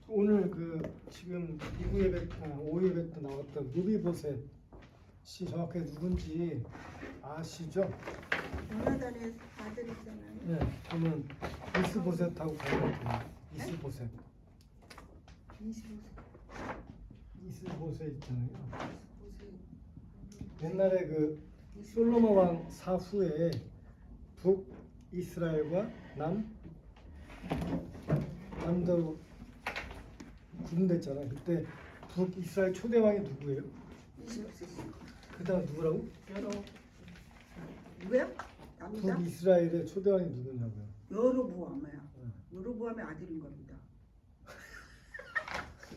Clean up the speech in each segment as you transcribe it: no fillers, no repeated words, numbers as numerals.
오늘 그 지금 2부 예배, 5 예배 때 나왔던 무비보셋이 정확하게 누군지 아시죠? 요나단의 아들이잖아요. 네, 저는 이스보셋하고 관련돼요. 이스보셋. 25세. 이스보셋 있잖아요. 옛날에 그 솔로몬 왕 사후에 북 이스라엘과 남도 분裂됐잖아요. 그때 북 이스라엘 초대 왕이 누구예요? 25세. 그다음 누구라고? 누구야? 남자? 북 이스라엘의 초대 왕이 누구냐고요? 여로보암이야. 여로보암의 아들인 겁니다.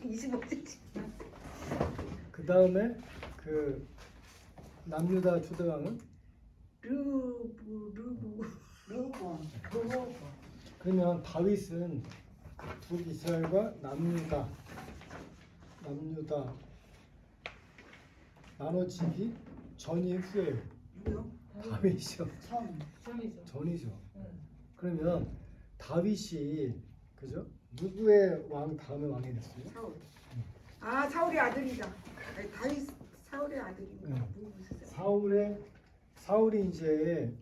25세. 그 다음에 그 남유다 초대 왕은 르보암. 그러면 다윗은 북 이스라엘과 남유다 나눠지기 전이 후예요. 누구요? 다윗이요. 전이죠. 전이죠. 그러면 다윗이 그죠? 누구의 왕 다음에 왕이 됐어요? 사울. 아, 사울의 아들이다. 아니, 다윗 사울의 아들인가? 네. 누구세요? 사울이 이제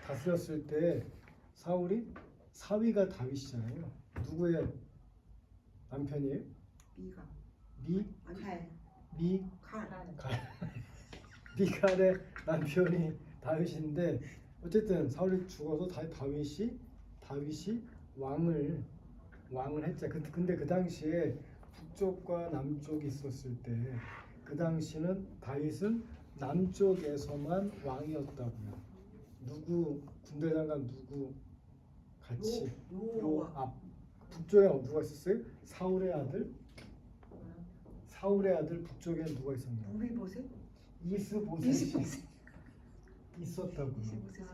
다스렸을 때 사위가 다윗이잖아요. 누구의 남편이에요? 미가. 미 칼. 미갈의 남편이 다윗인데 어쨌든 사울이 죽어서 다윗이 왕을 했죠. 근데 그 당시에 북쪽과 남쪽이 있었을 때 그 당시는 다윗은 남쪽에서만 왕이었다고요. 누구 군대 장관 누구 같이 요압. 북쪽에 누가 있었어요? 사울의 아들 북쪽에 누가 있었나요? 무비보셋? 이스보셋이 있었다고요. 25세.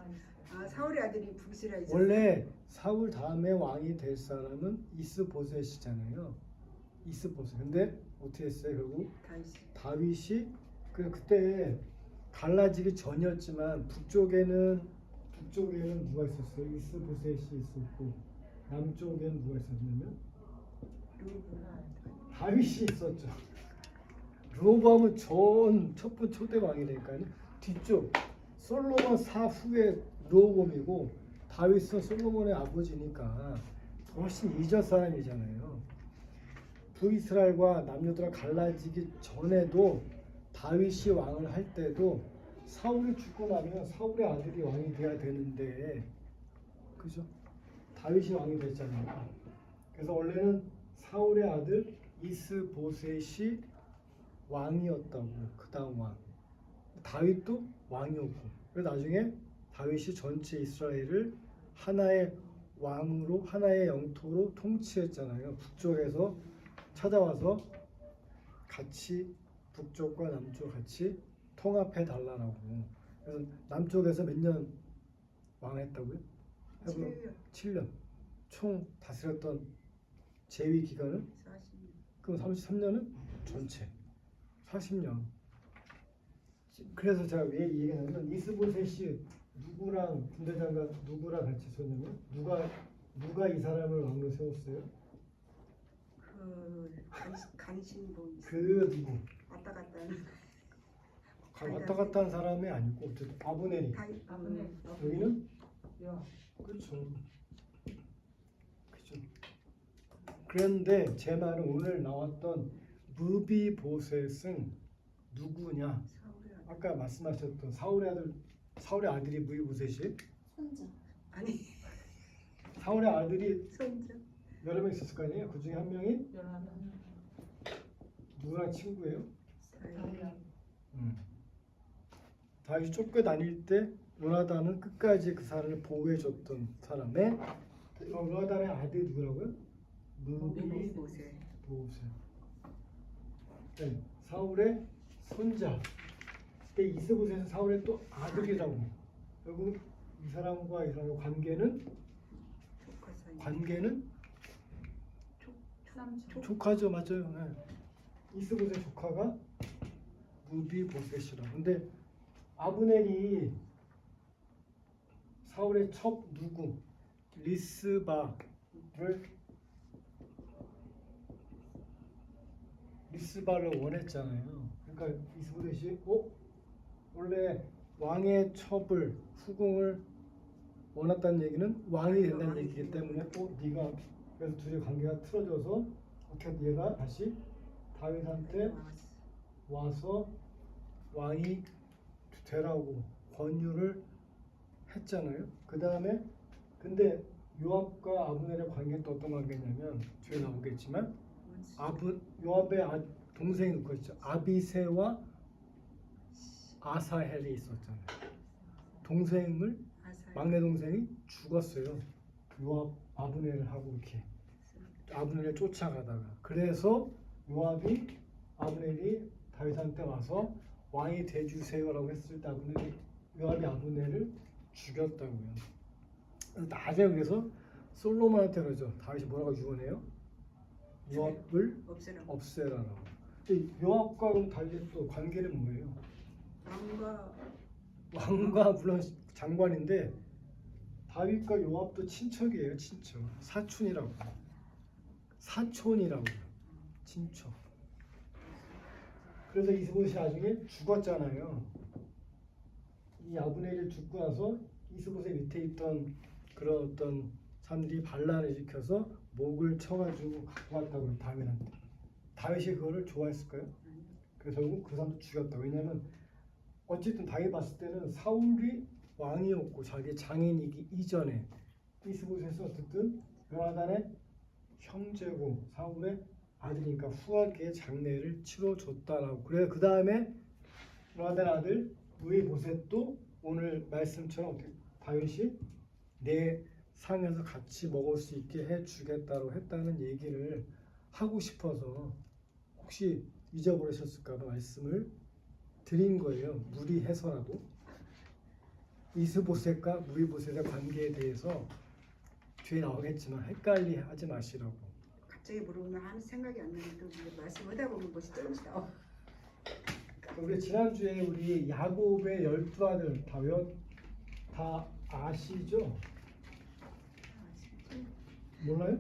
아, 사울의 아들이 북이스라엘 있었어요. 원래 사울 다음에 왕이 될 사람은 이스보셋이잖아요. 이스보셋. 근데 어떻게 했어요? 결국 다윗이 그때 갈라지기 전이었지만 북쪽에는 누가 있었어요? 이스보셋이 있었고 남쪽에는 누가 있었냐면 다윗이 있었죠. 르호보암은 첫 초대 왕이니까요. 뒤쪽 솔로몬 사후에 르호보암이고 다윗은 솔로몬의 아버지니까 훨씬 이전 사람이잖아요. 북이스라엘과 남유다가 갈라지기 전에도 다윗이 왕을 할 때도 사울이 죽고 나면 사울의 아들이 왕이 돼야 되는데 그죠? 다윗이 왕이 됐잖아요. 그래서 원래는 사울의 아들 이스보셋이 왕이었다고. 그 다음 왕 다윗도 왕이었고 그래서 나중에 다윗이 전체 이스라엘을 하나의 왕으로 하나의 영토로 통치했잖아요. 북쪽에서 찾아와서 같이 북쪽과 남쪽 같이 통합해 달라고. 그래서 남쪽에서 몇 년 왕했다고요? 7년. 총 다스렸던 재위 기간은 40년. 그럼 33년은 전체 40년. 그래서 제가 왜 얘기하냐면 이스보셋이 누구랑 군대 장관 누구랑 같이 있었냐면 누가 이 사람을 왕으로 세웠어요? 간신봉. 그 누구? 왔다 갔다 하는. 왔다 갔다 한 사람이 아니고 어쨌든 아브넬이. 여기는 그렇죠. 그런데 제 말은 오늘 나왔던 무비보셋은 누구냐? 아까 말씀하셨던 사울의 아들이 무비보셋이 손자. 아니, 사울의 아들이 손자. 여러 명 있었을 거 아니에요? 그 중에 한 명이 요나단. 누구랑 친구예요? 다윗. 다윗이 쫓겨다닐 때 요나단은 끝까지 그 사람을 보호해줬던 사람의 요나단의 아들이 누구라고요? 무비보셋. 보호세. 네, 사울의 손자. 그때 이스보셋은 사울의 또 아들이라고. 결국 이 사람의 관계는 조카 사이. 조카죠, 맞아요. 네. 이스보셋 조카가 무비보셋이라. 근데 아브넬이 사울의 첩 누구 리스바를 이스발을 원했잖아요. 그러니까 이스보셋이 원래 왕의 첩을 후궁을 원했다는 얘기는 왕이 된다는 얘기이기 때문에 네가 그래서 둘의 관계가 틀어져서 어떻게 얘가 다시 다윗한테 와서 왕이 되라고 권유를 했잖아요. 그 다음에 근데 요압과 아브넬의 관계는 또 어떤 관계냐면 뒤에 나오겠지만 요압의 동생이 누구 있죠? 아비새와 아사헬이 있었잖아요. 동생을 막내 동생이 죽었어요. 요압 아브넬을 하고 이렇게 아브넬을 쫓아가다가 그래서 아브넬이 다윗한테 와서 왕이 돼주세요라고 했을 때 요압이 아브넬을 죽였다고요. 나중에 그래서 솔로몬한테 그러죠. 다윗이 뭐라고 유언해요? 요압을 없애라라고. 요압과 그럼 다윗의 또 관계는 뭐예요? 왕과 물론 장관인데 다윗과 요압도 친척이에요. 친척. 사촌이라고. 친척. 그래서 이스보셋이 나중에 죽었잖아요. 이 아브넬이 죽고 나서 이스보셋 밑에 있던 그런 어떤 사람들이 반란을 일으켜서 목을 쳐가지고 갖고 왔다고 다윗한테. 다윗이 그거를 좋아했을까요? 그래서 결국 그 사람도 죽였다. 왜냐하면 어쨌든 다윗 봤을 때는 사울이 왕이었고 자기 장인이기 이전에 이스보셋은 어쨌든 요나단의 형제고 사울의 아들이니까 후하게 장례를 치러줬다라고. 그래 그 다음에 요나단의 아들 무이보셋도 오늘 말씀처럼 다윗이 내 상에서 같이 먹을 수 있게 해주겠다고 했다는 얘기를 하고 싶어서 혹시 잊어버리셨을까봐 말씀을 드린 거예요. 무리해서라도 이스보셋과 무이보셋의 관계에 대해서 뒤에 나오겠지만 헷갈리하지 마시라고. 갑자기 물어보면 아무 생각이 안 나는데 또 말씀하다 보면 뭐지 조금씩 나와. 우리 지난주에 우리 야곱의 12아들 다 아시죠? 몰라요?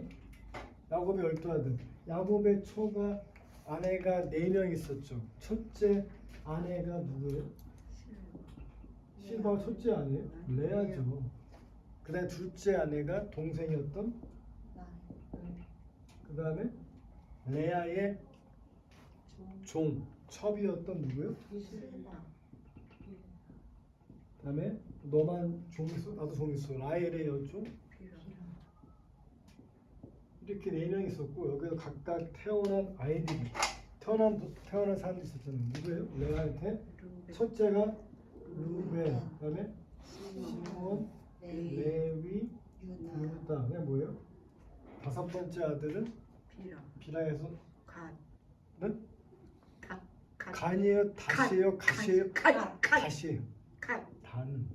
야곱의 12아들. 야곱의 초가 아내가 4명 있었죠. 첫째 아내가 누구예요? 실바가 첫째 아니에요? 레아죠. 그 다음에 둘째 아내가 동생이었던 그 다음에 레아의 종 첩이었던 누구요? 그 다음에 너만 종 있어? 나도 종 있어. 라헬의 여종 이렇게 4명 있었고 여기서 각각 태어난 아이들이 태어난 사람이 있었잖아요. 누구예요? 레아한테 첫째가 루벤, 그다음에 시몬, 레위, 유다. 그게 뭐예요? 5번째 아들은 비라에서 간이에요, 다시에요, 가시에요, 다시에요. 단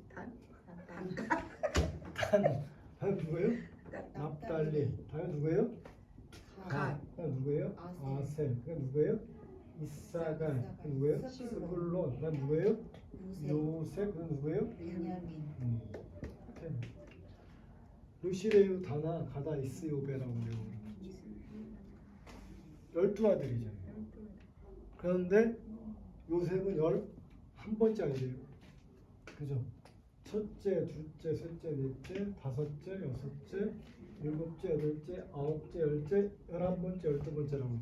누구예요? 납달리. 다음 누구예요? 갓. 그다음 누구예요? 아셀. 그다음 누구예요? 이사갈. 그다음 누구예요? 스불론. 그다음 누구예요? 요셉. 그다음 누구예요? 베냐민. 루시레유 다나 가다 이스요베라고 해요. 12아들이잖아요. 그런데 요셉은 11번째 아들이에요. 그죠? 첫째, 둘째, 셋째, 넷째, 다섯째, 여섯째, 일곱째, 여덟째, 아홉째, 열째, 11번째, 12번째라고 하잖아요.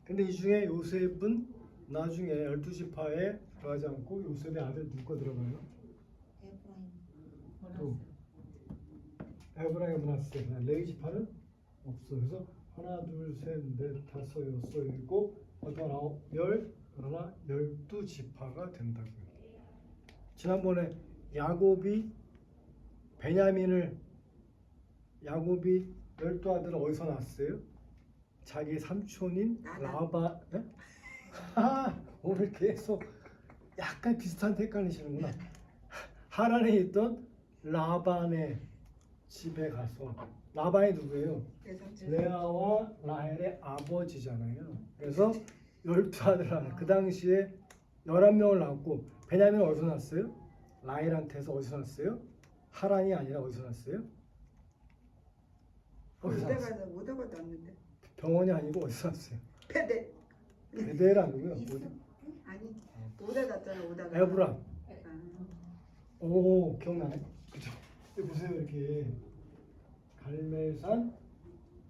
근데 이 중에 요셉은 나중에 12지파에 들어가지 않고 요셉의 아들 누가 들어가요? 또 에브라임, 므낫세. 레위지파는 없어. 그래서 하나, 둘, 셋, 넷, 다섯, 여섯, 일곱, 여덟, 아홉, 열, 그러나 12지파가 된다고요. 지난번에 야곱이 12아들은 어디서 낳았어요? 자기 삼촌인 라바. 네? 오늘 계속 약간 비슷한데 헷갈리시는구나. 하란에 있던 라반의 집에 가서 라반이 누구예요? 레아와 라헬의 아버지잖아요. 그래서 12아들 그 당시에 11명을 낳았고 베냐민은 어디서 났어요? 라헬한테서 어디서 났어요? 하란이 아니라 어디서 났어요? 오다가도 왔는데 병원이 아니고 어디서 났어요? 페데 베델 누구야? 아니 오다 갔잖아 오다가. 에브람. 아, 오 기억나네. 그죠? 여기 보세요 이렇게 갈멜산,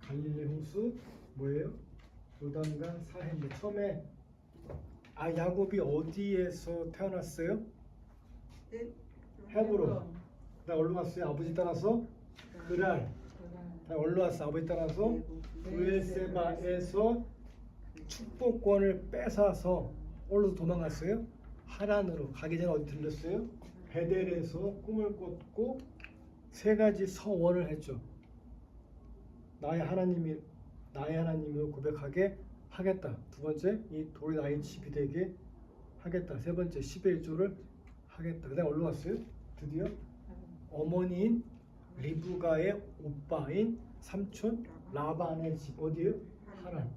갈릴리 홍수 뭐예요? 요단강 사해인데 처음에 야곱이 어디에서 태어났어요? 네. 헤브론. 나 얼로 왔어요? 아버지 따라서 그랄. 나 얼로 왔어? 아버지 따라서 브엘세바에서 축복권을 뺏어서 어디로 도망갔어요? 하란으로. 가기 전에 어디 들렸어요? 베델에서 꿈을 꿨고 세 가지 서원을 했죠. 나의 하나님을 고백하게 하겠다. 두 번째, 이 돌이 나의 집이 되게 하겠다. 세 번째, 11조를 하겠다. 그다음 어디로 왔어요? 드디어 어머니인 리브가의 오빠인 삼촌 라반의 집 어디예요? 하란.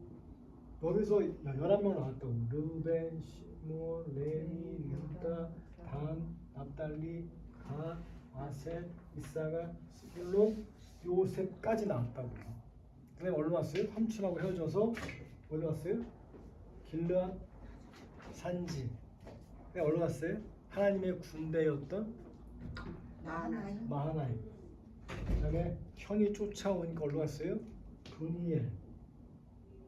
여기서 11명 나왔다고. 르벤, 시몬, 레위, 유다, 단, 납달리, 가, 아셀, 이사가, 스불론, 요셉까지 나왔다고. 그다음에 어디로 왔어요? 삼촌하고 헤어져서 어디로 왔어요? 길르앗 산지. 그다음에 어디로 왔어요? 하나님의 군대였던 마하나임. 그다음에 형이 쫓아오니까 어디로 갔어요? 브니엘.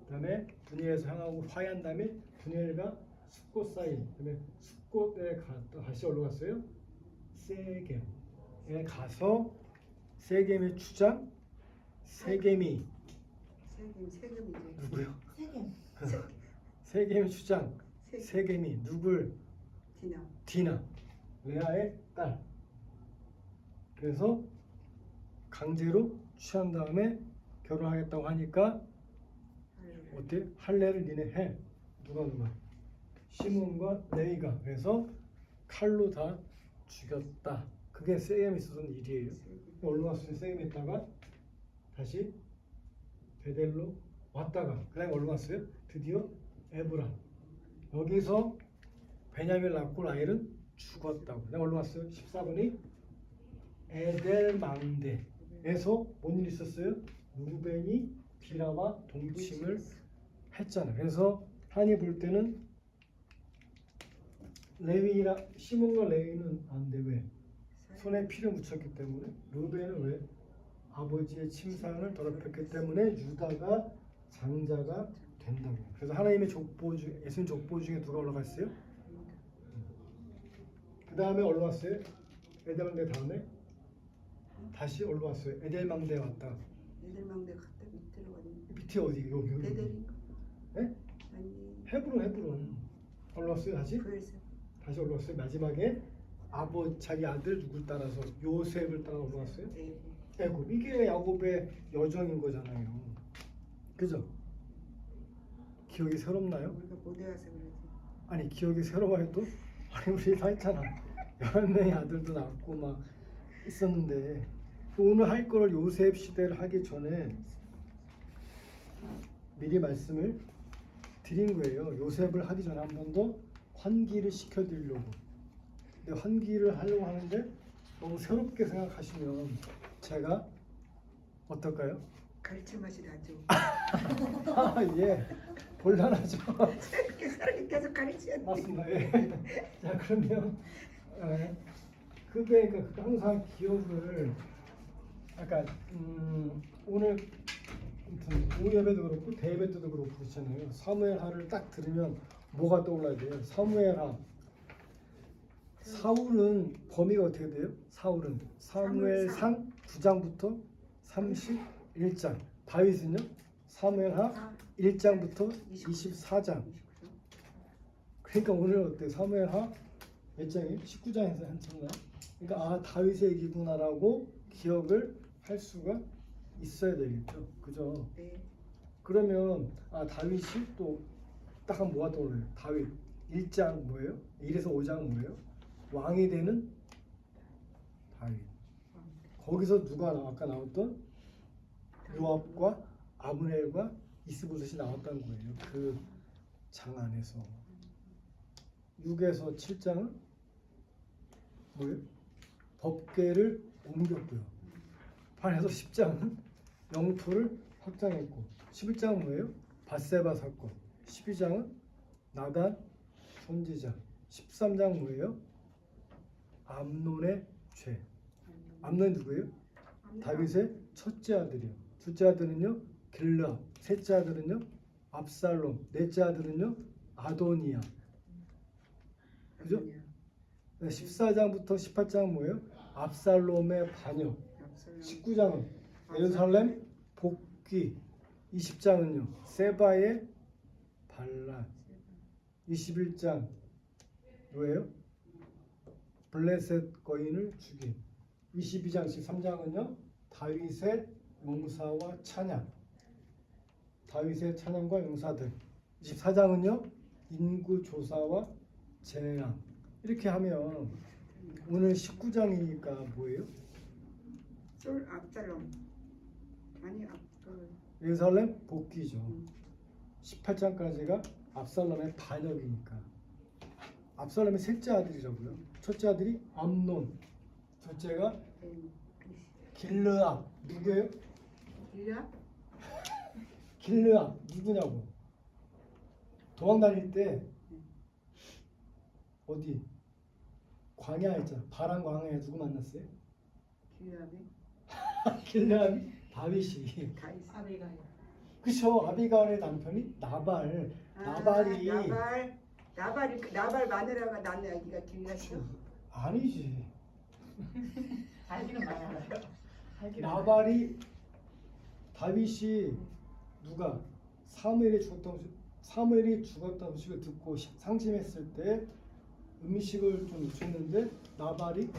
그다음에 브니엘에서 향하고 화해한 다음에 브니엘과 숫꽃 사이. 그다음에 숫꽃에 다시 어디로 갔어요? 세겜에 가서 세겜의 주장 세겜이 세금이지. 누구요? 세겜. 세겜의 주장 세겜이 누굴? 디나. 디나 레아의 딸. 그래서 강제로 취한 다음에 결혼하겠다고 하니까 어때? 할례를 니네 해. 누가? 시몬과 레위가. 그래서 칼로 다 죽였다. 그게 세겜에 있었던 일이에요. 올라왔을 때 세겜에 있다가 다시 베델로 왔다가 그다음에 올라왔어요. 드디어 에브람. 여기서 베냐민을 낳고 라헬은 죽었다고. 내가 올라왔어요. 14분이 에델망대에서 뭔 일이 있었어요? 루벤이 비라와 동침을 했잖아. 그래서 하나님 볼 때는 시몬과 레위는 안 돼. 왜? 손에 피를 묻혔기 때문에. 루벤은 왜? 아버지의 침상을 더럽혔기 때문에 유다가 장자가 된다고. 그래서 하나님의 족보 중에 예수님 족보 중에 누가 올라갔어요? 그 다음에 올라왔어요. 에델망대 다음에 다시 올라왔어요. 에델망대에 왔다. 애들망대 갔다 밑으로 갔는데. 밑에 어디? 여기. 베델인가? 네? 아니. 헤브론 올라왔어요. 다시 그래서 올라왔어요. 마지막에 자기 아들 누굴 따라서 요셉을 따라 올라왔어요. 애굽. 이게 야곱의 여정인 거잖아요. 그죠? 기억이 새롭나요? 우리가 못 외워서 그러지. 아니 기억이 새로워요 또? 아니 우리 다 했잖아. 11명의 아들도 낳고 막 있었는데 오늘 할 거를 요셉 시대를 하기 전에 미리 말씀을 드린 거예요. 요셉을 하기 전에 한 번 더 환기를 시켜드리려고. 근데 환기를 하려고 하는데 너무 새롭게 생각하시면 제가 어떨까요? 가르칠 맛이 나죠. 예, 곤란하죠. 이렇게 사람이 계속 가르쳐야 돼. 맞습니다. 예. 자 그러면 그러니까 항상 기억을 아까 오늘 오후 예배도 그렇고 대예배 때도 그렇고 그렇잖아요. 사무엘하를 딱 들으면 뭐가 떠올라야 돼요? 사무엘하. 사울은 범위가 어떻게 돼요? 사울은 사무엘상 9장부터 31장. 다윗은요? 사무엘하 1장부터 24장. 그러니까 오늘 어때? 사무엘하 몇 장이에요? 19장에서 한창나요? 그러니까 다윗의 얘기구나라고 기억을 할 수가 있어야 되겠죠. 그죠? 네. 그러면 다윗이 또 딱 한 뭐가 떠올라요? 다윗 1장 뭐예요? 1에서 5장은 뭐예요? 왕이 되는 다윗. 거기서 누가 아까 나왔던 요압과 아브넬과 이스보셋이 나왔다는 거예요. 그 장 안에서. 6에서 7장은 뭐예요? 법궤를 옮겼고요. 8에서 10장은 영토를 확장했고 11장은 뭐예요? 밧세바 사건. 12장은 나단 선지자. 13장 뭐예요? 암논의 죄. 암논이 누구예요? 다윗의 첫째 아들이요. 둘째 아들은요 길르압. 셋째 아들은요 압살롬. 넷째 아들은요 아도니아. 그죠? 14장부터 18장 뭐예요? 압살롬의 반역. 19장은 예루살렘 복귀. 20장은요 세바의 반란. 21장 뭐예요? 블레셋 거인을 죽임. 22장 13장은요 다윗의 용사와 찬양. 다윗의 찬양과 용사들. 24장은요 인구 조사와 재앙. 이렇게 하면 오늘 19장이니까 뭐예요? 쏠 압살롬. 아니 예루살렘 복귀죠. 18장까지가 압살롬의 반역이니까. 압살롬의 셋째 아들이라고요. 첫째 아들이 암논. 둘째가 길르압. 누구예요? 길라? 길르압 누구냐고. 도망 다닐 때 어디 광야 있잖아. 바람 광야에 누구 만났어요? 길라비? 길르압이 다윗이. 다윗. 아비가요. 그쵸. 아비가일의 남편이 나발. 나발이 나발 마누라가 낳는 아기가 길라죠? 아니지. 알기는 많이 알아요. 알기는 나발이 다윗이 누가 사무엘이 죽었다는 소식을 듣고 상심했을 때 음식을 좀 줬는데 나발이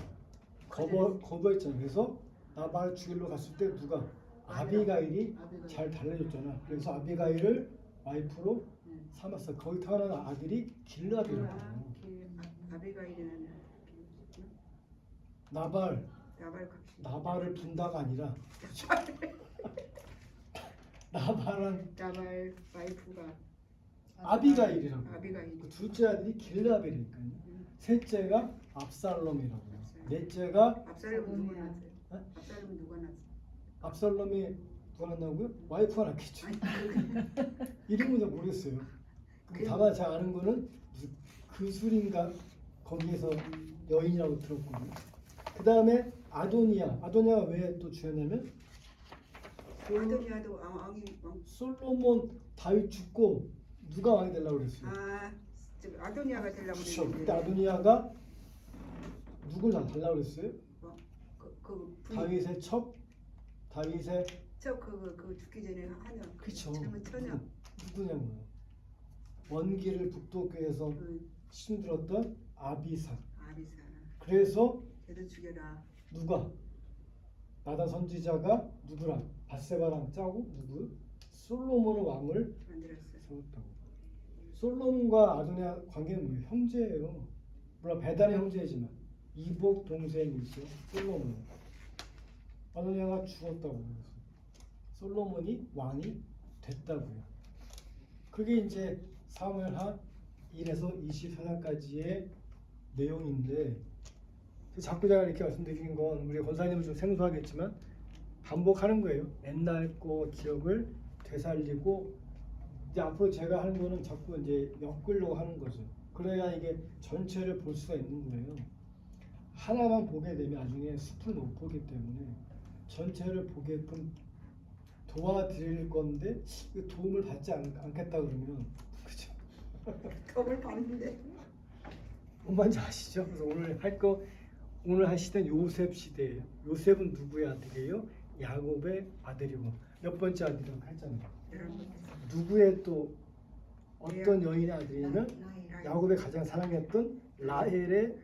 거부했잖아요. 그래서 나발을 죽이러 갔을 때 누가 아비가일이 잘 달래줬잖아. 그래서 아비가일을 와이프로 삼았어. 거기 태어난 아들이 길르압이라고. 아비가일이라는 나발 나발 각시. 나발을 분다가 아니라 나발은 나발 와이프가 아비가일이라고. 아비가일. 그 둘째 아들이 길르압이니까요. 셋째가 압살롬이라고요. 넷째가 압살롬은 누가 아도니아. 낳았어요? 어? 압살롬은 누가 낳았어요? 압살롬이 누가 낳냐고요? 와이프가 낳겠죠. 이름은 잘 모르겠어요. 다만 제가 아는 거는 무슨 그술인가 거기에서 여인이라고 들었거든요. 그 다음에 아도니아가 왜 또 주였냐면 아도니아도 왕이 솔로몬 다윗 죽고 누가 왕이 되려고 그랬어요. 아도니아가 되려고 그렇죠. 그랬는데 그때 아도니아가 누굴 달라고 그랬어요? 그 다윗의 다윗의 그 죽기 전에 하냐? 그쵸. 젊은 처녀. 누구냐고요. 원기를 북돋교에서 신들었던 아비사. 아비사. 그래서 걔도 죽여라. 누가 나단 선지자가 누구랑 바세바랑 짜고 누구 솔로몬을 왕을 만들었어요. 세웠다고. 솔로몬과 아도니아 관계는 뭐예요? 형제예요. 물론 배단의 형제이지만 이복 동생이죠. 솔로몬. 아도니아가 죽었다고 그래서 솔로몬이 왕이 됐다고요. 그게 이제 사무엘하 1에서 24장까지의 내용인데 자꾸 제가 이렇게 말씀드리는 건 우리 권사님은 좀 생소하겠지만 반복하는 거예요. 옛날 거 기억을 되살리고 이제 앞으로 제가 하는 거는 자꾸 이제 엮으려고 하는 거죠. 그래야 이게 전체를 볼 수가 있는 거예요. 하나만 보게 되면 나중에 숲을 못 보기 때문에 전체를 보게끔 도와드릴 건데 도움을 받지 않겠다 그러면 그죠? 겁을 받는데. 뭔 말인지 아시죠? 그래서 오늘 할 시대는 요셉 시대예요. 요셉은 누구의 아들이에요? 야곱의 아들이고 몇 번째 아들이라고 했잖아요. 누구의 또 어떤 여인의 아들이냐면 야곱의 가장 사랑했던 라헬의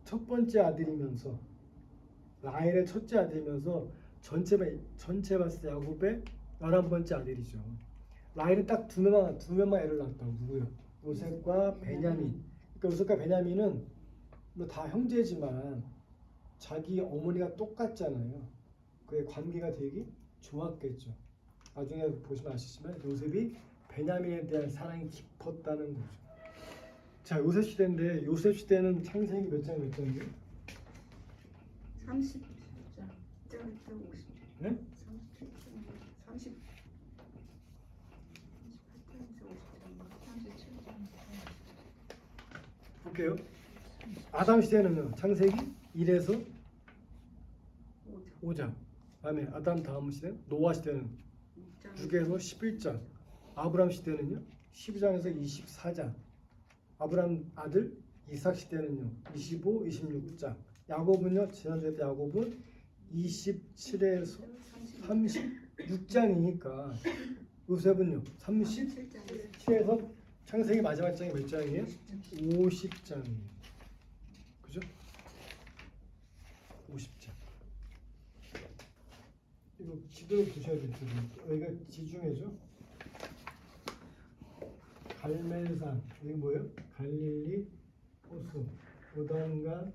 첫 번째 아들이면서 라헬의 첫째 아들이면서 전체 봤을 때 야곱의 11번째 아들이죠. 라헬은 딱 두 명만 애를 낳았다고. 누구요? 요셉과 베냐민. 그러니까 요셉과 베냐민은 뭐 다 형제지만 자기 어머니가 똑같잖아요. 그의 관계가 되게 좋았겠죠. 나중에 보시면 아시지만 요셉이 베냐민에 대한 사랑이 깊었다는 거죠. 자, 요셉 시대인데 요셉 시대는 창세기 몇 장이에요? 30장 50. 네? 30. 38장에서 50장. 볼게요. 아담 시대는요. 창세기 1에서 5장. 그다음에 아담 다음 시대 노아 시대는 6에서 11장. 아브람 시대는요. 12장에서 24장. 아브람 아들 이삭 시대는요. 25, 26장. 야곱은요. 지난주에 야곱은 27에서 36장이니까 요셉은요. 37에서 창세기 마지막 장이 몇 장이에요? 50장이에요. 그죠? 50장. 이거 지도를 보셔야 돼요. 여기가 지중해죠. 갈멜산 여기 뭐예요? 갈릴리 호수 요단강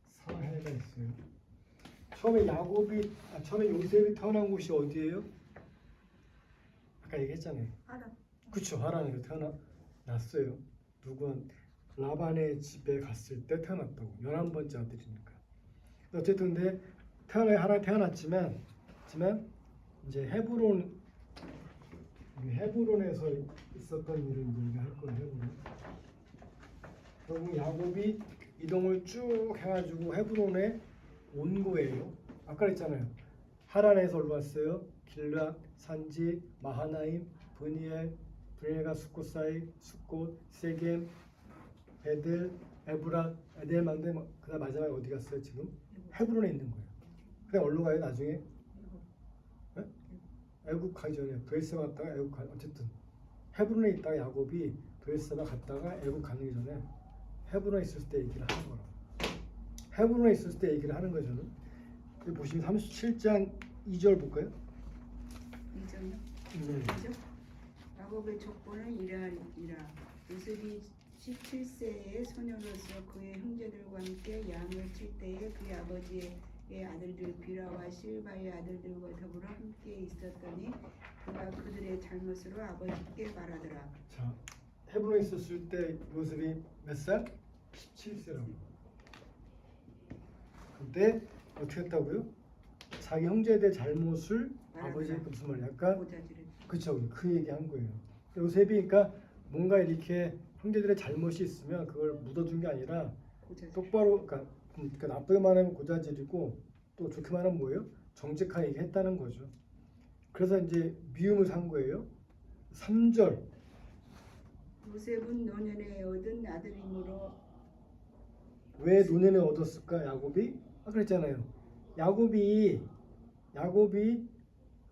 사해가 있어요. 처음에 요셉이 태어난 곳이 어디예요? 아까 얘기했잖아요. 하람. 그쵸, 하란에서 태어났어요. 누군 라반의 집에 갔을 때 태어났다고. 11번째 아들이니까. 어쨌든 근데 하란에 태어났지만 이제 헤브론에서 있었던 일을 이제 얘기할 거예요. 헤브론. 결국 야곱이 이동을 쭉 해가지고 헤브론에 온 거예요. 아까 했잖아요. 하란에서 올라왔어요. 길앗, 산지, 마하나임, 브니엘가 숫곳 사이, 숫곳, 세겜, 베델, 에브랏, 에델만데 그다음 마지막에 어디 갔어요? 지금 헤브론에 있는 거예요. 그냥 어디로 가요? 나중에 네? 애국 가기 전에 브엘세바 갔다가 애국 가 어쨌든 헤브론에 있다가 야곱이 브엘세바 갔다가 애국 가기 전에 헤브론에 있을 때 얘기를 하는 거라. 헤브론에 있을 때 얘기를 하는 거죠. 여기 보시면 37장 2절 볼까요? 2절. 네. 야곱의 족보는 이러하니라. 요셉이 17세의 소녀로서 그의 형제들과 함께 양을 칠 때에 그의 아버지의 아들들 비라와 실바의 아들들과 더불어 함께 있었더니 그가 그들의 잘못으로 아버지께 말하더라. 자, 헤브론에 있었을 때 요셉이 몇 살? 17세라고. 그때 어떻게 했다고요? 자기 형제들의 잘못을 아버지에게 무슨 말이야? 약간 모자지를. 그쵸, 그 얘기한 거예요. 요셉이 그러니까 뭔가 이렇게 형제들의 잘못이 있으면 그걸 묻어준 게 아니라 고자질. 똑바로 그러니까 나쁘게 말하면 고자질이고 또 좋게 말하면 뭐예요? 정직하게 얘기했다는 거죠. 그래서 이제 미움을 산 거예요. 3절. 요셉은 노년에 얻은 아들이므로. 왜 노년에 얻었을까? 야곱이? 아까 그랬잖아요. 야곱이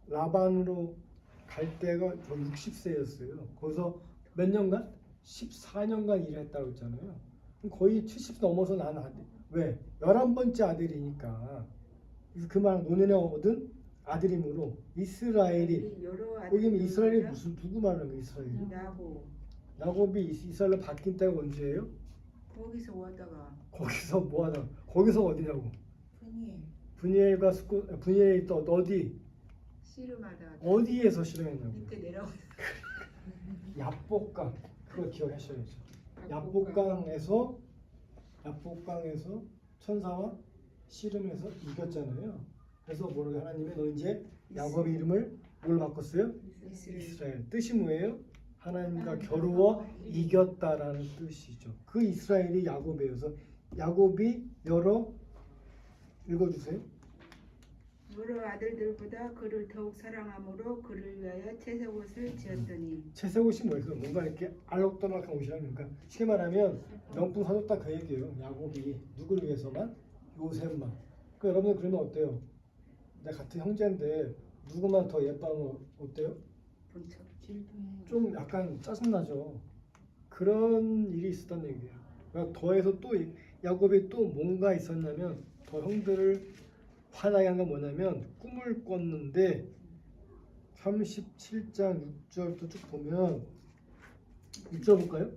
라반으로 갈 때가 60세였어요. 거기서 몇 년간? 14년간 일했다고 했잖아요. 거의 70 넘어서 난 아들. 왜? 11번째 아들이니까. 그 말 노년에 얻은 아들이므로 이스라엘이 여러 여기는 이스라엘이 아들들보다 무슨 누구 말하는 거예요? 이스라엘이? 야곱. 야곱이 이스라엘로 바뀐 때가 언제예요? 거기서 왔다가 거기서 뭐 하다? 거기서 어디냐고? 분이에요. 분이엘이 또 어디? 씨름하다가 어디에서 실행했냐고? 밑에 내려오. 야복강 그거 기억하셔야죠. 야복강에서 천사와 씨름해서 이겼잖아요. 그래서 뭐라고 하나님이 너 이제 야곱의 이름을 뭘 바꿨어요? 이스라엘. 뜻이 뭐예요? 하나님과 겨루어 이겼다라는 뜻이죠. 그 이스라엘이 야곱이어서 야곱이 여러 읽어주세요. 여러 아들들보다 그를 더욱 사랑함으로 그를 위하여 채색옷을 지었더니. 채색옷이 뭐예요? 뭔가 이렇게 알록달록한 옷이라는 그러니까 쉽게 말하면 명품 사줬다 그 얘기예요. 야곱이 누굴 위해서만? 요셉만. 그러니까 여러분들 그러면 어때요? 내 같은 형제인데 누구만 더 예뻐하면 어때요? 본처. 좀 약간 짜증나죠. 그런 일이 있었단 얘기예요. 그러니까 더해서 또 야곱이 또 뭔가 있었냐면 더 형들을 화나게 한 건 뭐냐면 꿈을 꿨는데 37장 6절도 쭉 보면 6절 볼까요?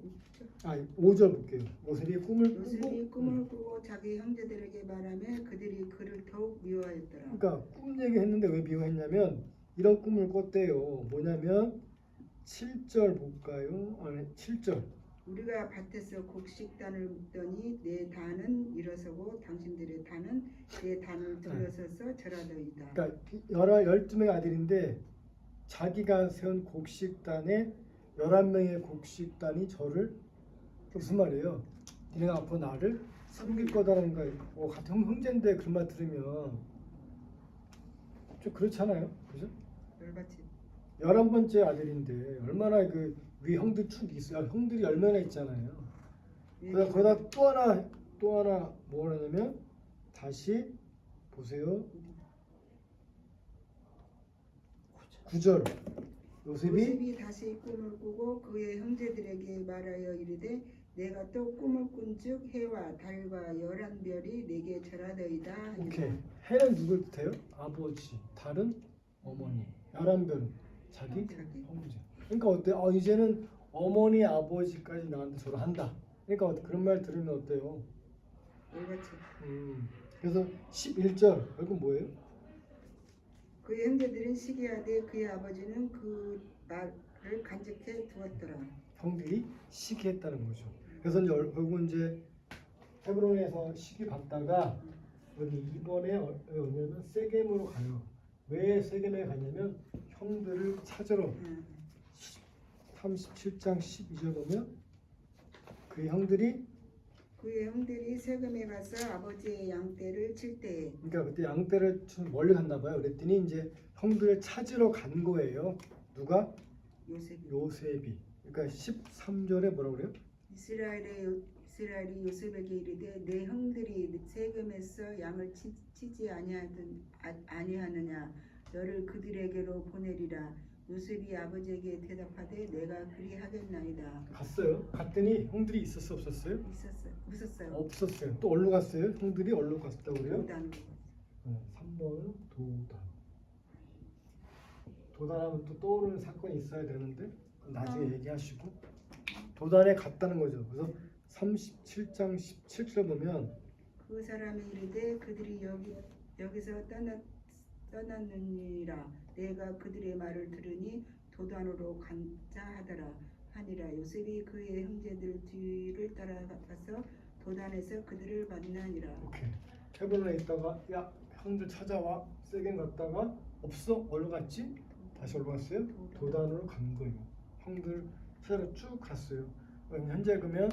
5절 볼게요. 요셉이 꿈을 요셉이 꾸고 꿈을 꾸고 자기 형제들에게 말하며 그들이 그를 더욱 미워하였더라. 그러니까 꿈 얘기했는데 왜 미워했냐면 이런 꿈을 꿨대요. 뭐냐면 7절 볼까요? 7절. 우리가 밭에서 곡식단을 묶더니 내 단은 일어서고 당신들의 단은 내 단을 들어서서 절하더이다. 그러니까 12명의 아들인데 자기가 세운 곡식단에 11명의 곡식단이 절을 무슨 말이에요? 니네가 앞으로 나를 섬길 거다라는 거. 같은 형제인데 그런 말 들으면 좀 그렇잖아요, 그죠? 열받지. 11번째 아들인데 얼마나 그 위 형들 축이 있어요. 형들이 얼마나 있잖아요. 거기다 또 하나 뭐라냐면 다시 보세요. 9절 요셉이 요셉이 다시 꿈을 꾸고 그의 형제들에게 말하여 이르되 내가 또 꿈을 꾼즉 해와 달과 열한 별이 내게 절하더이다 하니라. 오케이. 해는 누굴 뜻해요? 아버지, 달은 어머니, 11별은 자기 형제. 그러니까 어때? 이제는 어머니, 아버지까지 나한테 절한다. 그러니까 그런 말 들으면 어때요? 열받지. 그래서 11절 결국 뭐예요? 그의 형제들은 시기하되 그의 아버지는 그 말을 간직해 두었더라. 형들이 시기했다는 거죠. 그래서 이제 결국 이제 헤브론에서 시기 받다가 여기 이번에 어디냐면 세겜으로 가요. 왜 세겜에 가냐면 형들을 찾으러 37장 12절 보면 그 형들이 그의 형들이 세금에 가서 아버지의 양떼를 칠 때에 그러니까 그때 양떼를 좀 멀리 갔나 봐요. 그랬더니 이제 형들을 찾으러 간 거예요. 누가? 요셉이. 그러니까 13절에 뭐라고 그래요? 이스라엘이 요셉에게 이르되 내 형들이 세금에서 양을 치지 아니하느냐 너를 그들에게로 보내리라. 요셉이 아버지에게 대답하되 내가 그리하겠나이다. 갔어요. 갔더니 형들이 있었어 없었어요? 없었어요. 없었어요. 또 어디로 갔어요? 형들이 어디로 갔다고 그래요? 도단으로. 3번은 도단. 도단하면 또 떠오르는 사건이 있어야 되는데 나중에 얘기하시고 도단에 갔다는 거죠. 그래서 37장 17절 보면 그 사람이 이르되 그들이 여기서 떠났느니라. 내가 그들의 말을 들으니 도단으로 간자 하더라 하니라. 요셉이 그의 형제들 뒤를 따라가서 도단에서 그들을 만나니라. 오케이. 헤브론에 있다가 야 형들 찾아와. 세겜 갔다가 없어. 어디로 갔지? 다시 어디로 갔어요? 도단으로 간 거예요. 형들 찾아러 쭉 갔어요. 현재 그러면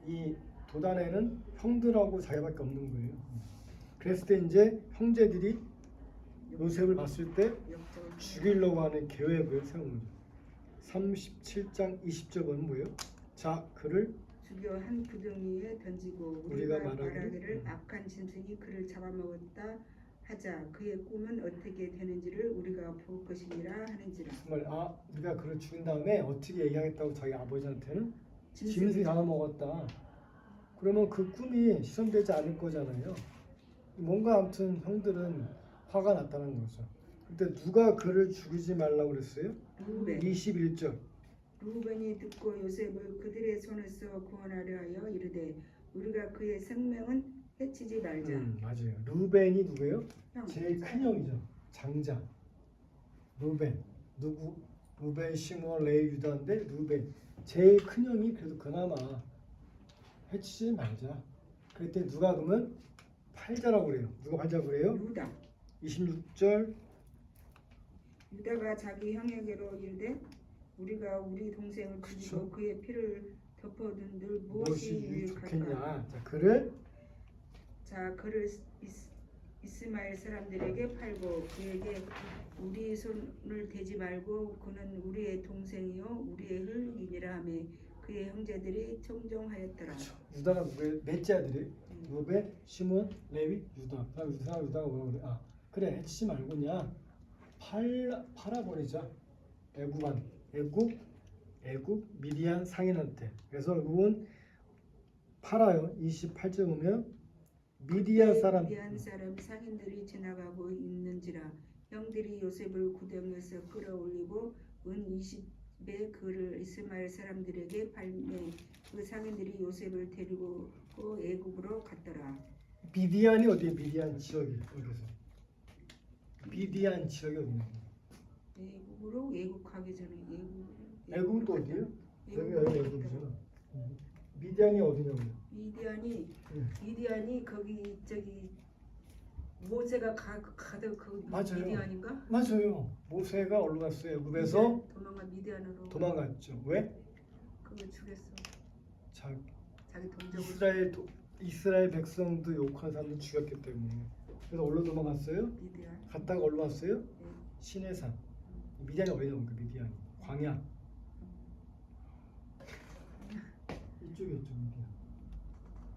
이 도단에는 형들하고 자기밖에 없는 거예요. 그랬을 때 이제 형제들이 요셉을 봤을 때 죽이려고 하는 계획을 세운 거죠. 37장 20절 보면 뭐예요? 자, 그를 죽여 한 구덩이에 던지고 우리가 우리가 말하기를 말하기를 악한 짐승이 그를 잡아먹었다 하자. 그의 꿈은 어떻게 되는지를 우리가 볼 것이니라 하는지라. 정말 우리가 그를 죽인 다음에 어떻게 얘기하겠다고 자기 아버지한테는 짐승이 잡아먹었다. 그러면 그 꿈이 실현되지 않을 거잖아요. 뭔가 아무튼 형들은 화가 났다는 거죠. 그때 누가 그를 죽이지 말라고 그랬어요? 루벤. 21절. 루벤이 듣고 요셉을 그들의 손에서 구원하려 하여 이르되 우리가 그의 생명은 해치지 말자. 맞아요. 루벤이 누구예요? 형. 제일 큰 형이죠. 장자. 루벤. 누구? 루벤, 시므온, 레위, 유다인데 루벤. 제일 큰 형이 그래도 그나마 해치지 말자. 그때 누가 그러면 팔자라고 그래요. 누가 팔자라고 그래요? 유다. 26절. 유다가 자기 형에게로 이르되 우리가 우리 동생을 죽이고 그의 피를 덮어둔들 무엇이 유익할까? 좋겠냐. 자, 그를 이스마엘 사람들에게 팔고 그에게 우리 손을 대지 말고 그는 우리의 동생이요 우리의 혈육이니라 하며 그의 형제들이 청종하였더라. 그렇죠. 유다가 누구예요? 넷째 아들이 루벤, 시몬, 레위, 유다. 그다음 유다가 뭐라고 그래? 그래 해치지 말고냐 팔아버리자. 애굽 미디안 상인한테. 그래서 결국은 팔아요. 28절 보면 미디안 사람 상인들이 지나가고 있는지라 형들이 요셉을 구덩이에서 끌어올리고 은 20배 그를 이스마엘 사람들에게 팔매 그 상인들이 요셉을 데리고 애굽으로 갔더라. 미디안이 어디에? 미디안 지역이 여기서 미디안 지역이 어디냐? 애굽 가기 전에 애굽은 또 어디예요? 여기 애굽이잖아. 미디안이 어디냐고요? 미디안이 거기 저기 모세가 가던 그 맞아요. 미디안인가? 맞아요. 모세가 어디로 갔어요? 애굽에서 미디안으로 도망갔죠. 왜? 그거 죽였어. 자기 동족을 이스라엘 백성도 욕한 사람들 죽였기 때문에. 그래서 어디로 도망갔어요? 미디안. 갔다가 어디로 왔어요? 네. 시내산. 미디안이 어디 나옵니까? 미디안이 광야. 이쪽이었죠 미디안.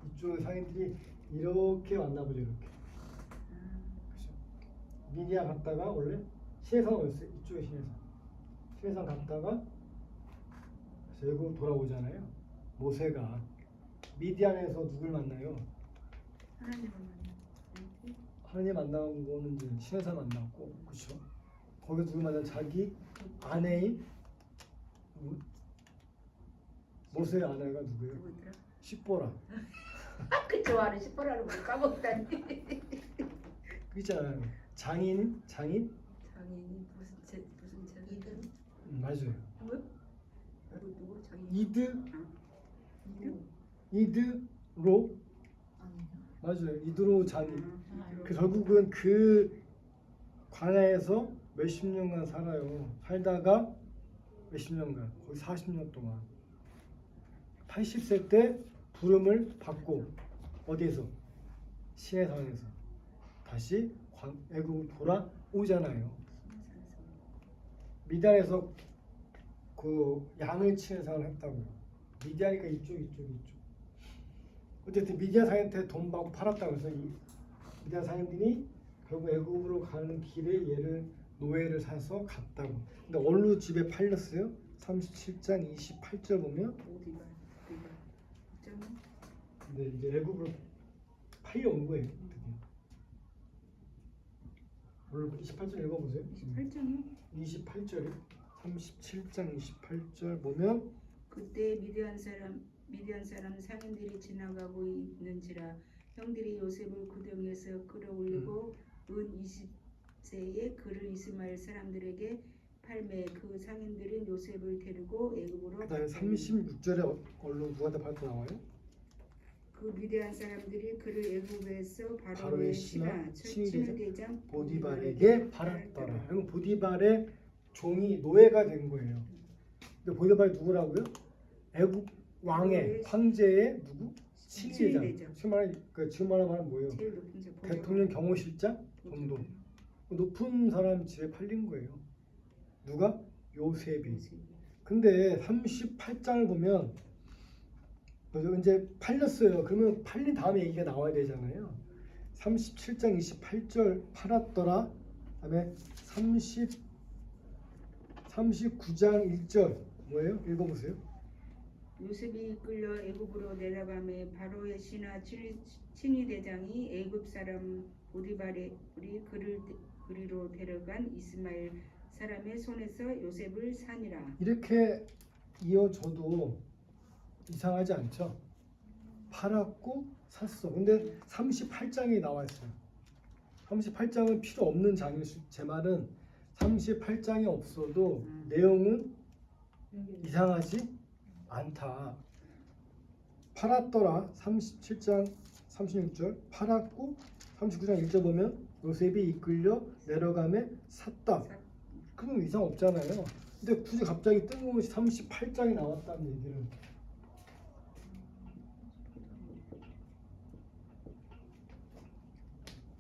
이쪽에 상인들이 이렇게 왔나 보죠 이렇게. 그죠? 미디안 갔다가 원래 시내산 어딨어요? 이쪽에 시내산. 시내산 갔다가 그리고 돌아오잖아요. 모세가 미디안에서 누굴 만나요? 하나님을 만나. 하나님 만나는 거는 이제 시내산 만났고, 그렇죠? 거기서 누굴 만나? 자기 아내인 모세의 아내가 누구예요? 누구더라? 십보라. 그 좋아하는 시퍼라를 못 까먹다니. 그잖아요. 장인. 장인이 무슨 책 이든 맞아요. 누구 장인? 이드 이름? 이드로 아니요. 맞아요. 이드로 장인. 이름. 그 결국은 그 광야에서 몇십 년간 살아요. 살다가 몇십 년간 거의 40년 동안 80세 때 부름을 받고 어디에서? 시내산에서 다시 애국으로 돌아오잖아요. 미디안에서 그 양을 치는 생활을 했다고요. 미디안이니까 이쪽. 어쨌든 미디안 사람한테 돈 받고 팔았다고 해서 이 미디안 사람들이 결국 애국으로 가는 길에 얘를 노예를 사서 갔다고. 근데 어느 집에 팔렸어요? 37장 28절 보면 어디가? 있잖아. 근데 이제 애국으로 팔려온 거예요. 드디어. 오늘 28절 읽어보세요. 8장이요? 28절이요. 37장 28절 보면 그때 미디안 사람 상인들이 지나가고 있는지라 형들이 요셉을 구덩이에서 끌어올리고 은 20세에 그를 이스마엘 사람들에게 팔매 그 상인들은 요셉을 데리고 애굽으로 그다음에 갔더니 36절에 얼른 누구한테 팔고 나와요? 그 미디안 사람들이 그를 애굽에서 바로의 바로의 신하 신하 친위대장 보디발에게 팔았더라. 그럼 보디발의 종이 노예가 된 거예요. 근데 보디발이 누구라고요? 애굽 왕의 황제의 누구? 친위대장. 친위대장. 지금 말하면 뭐예요? 제일 높은 자 대통령 경호실장 정도. 높은 사람 집에 팔린 거예요. 누가? 요셉이. 근데 38장을 보면 이제 팔렸어요. 그러면 팔린 다음에 얘기가 나와야 되잖아요. 37장 28절 팔았더라. 그다음에 39장 1절 뭐예요? 읽어보세요. 요셉이 이끌려 애굽으로 내려가매 바로의 신하 친위대장이 애굽 사람 보디발이 그를 그리로 데려간 이스마엘 사람의 손에서 요셉을 사니라. 이렇게 이어져도 이상하지 않죠? 팔았고 샀어. 근데 38장이 나와 있어요. 38장은 필요 없는 장일 제 말은 38장이 없어도 내용은 이상하지 않다. 팔았더라. 37장 36절 팔았고 39장 1절 보면 요셉이 이끌려 내려가매 샀다. 그럼 이상 없잖아요. 근데 굳이 갑자기 뜬금없이 38장이 나왔다는 얘기를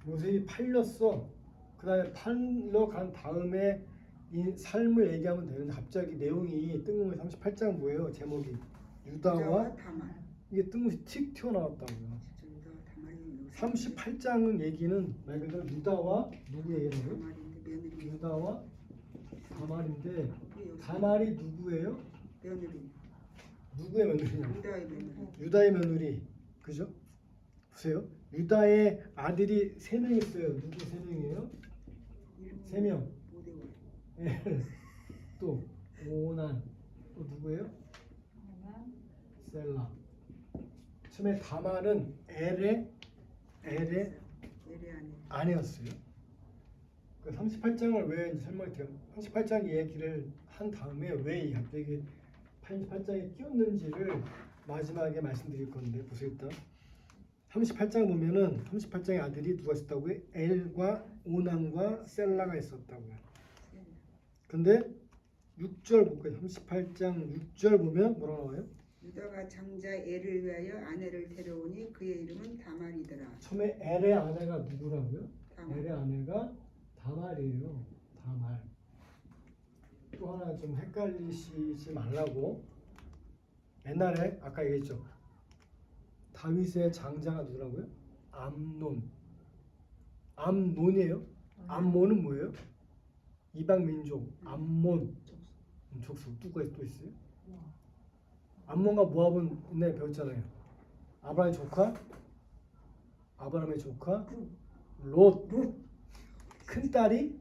요셉이 팔렸어. 그 다음에 팔러 간 다음에 이 삶을 얘기하면 되는데 갑자기 내용이 뜬금없이 38장 뭐예요? 제목이 유다와 다말. 이게 뜬금없이 틱 튀어나왔다고요. 유다와 다말이 38장은 얘기는 말 그대로 유다와 누구 얘기를 해요? 다말인데 며느리. 유다와 다말인데 그 다말이 누구예요? 며느리. 누구의 며느리냐? 유다의 며느리. 유다의 며느리. 그죠? 보세요. 유다의 아들이 3명 있어요. 누구 3명이에요? 3명. 모데월. 또 오난. 또 누구예요? 셀라. 처음에 다말은 엘의 에레 안에. 아내였어요. 그 38장을 왜 설명해요? 38장 얘기를 한 다음에 왜 갑자기 38장에 끼었는지를 마지막에 말씀드릴 건데 보세요. 일단 38장 보면은 38장의 아들이 누가 있었다고요? 엘과 오난과 셀라가 있었다고요. 근데 6절 볼까요? 38장 6절 보면 뭐라고 나와요? 유다가 장자 엘을 위하여 아내를 데려오니 그의 이름은 다말이더라. 처음에 엘의 아내가 누구라고요? 다말. 엘의 아내가 다말이에요. 다말. 또 하나 좀 헷갈리시지 말라고. 옛날에 아까 얘기했죠. 다윗의 장자가 누구라고요? 암논. 암논이에요. 암몬은 뭐예요? 이방 민족. 암몬. 족속. 누가 또 있어요? 암몬과 모압은 옛날에 배웠잖아요. 아브라함의 조카 롯. 큰 딸이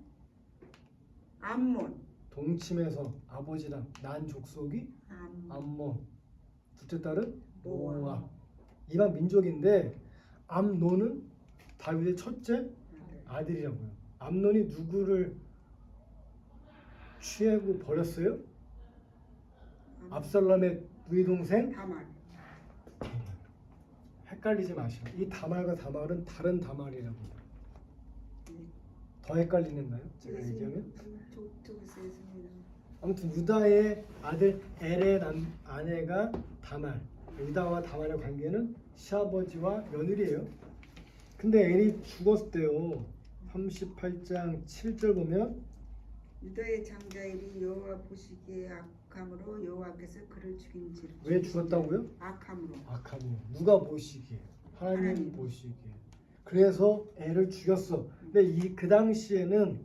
암몬. 동침해서 아버지랑 난 족속이 암몬. 둘째 딸은 모압. 이방 민족인데 암논은 다윗의 첫째 아들이라고요. 암논이 누구를 취하고 버렸어요? 압살롬의 누이 동생 다말. 헷갈리지 마시고 이 다말과 다말은 다른 다말이라고. 네. 더 헷갈리는가요? 제가 얘기하면? 족속에서입니다. 아무튼 유다의 아들 엘의 아내가 다말. 유다와 다말의 관계는 시아버지와 며느리예요. 근데 엘이 죽었대요. 38장 7절 보면 유다의 장자 엘이 여호와 보시기에 악함으로 여호와께서 그를 죽인지라. 왜 죽었다고요? 악함으로. 악함으로. 누가 보시기에? 하나님 하나님. 보시기에. 그래서 엘을 죽였어. 근데 그 당시에는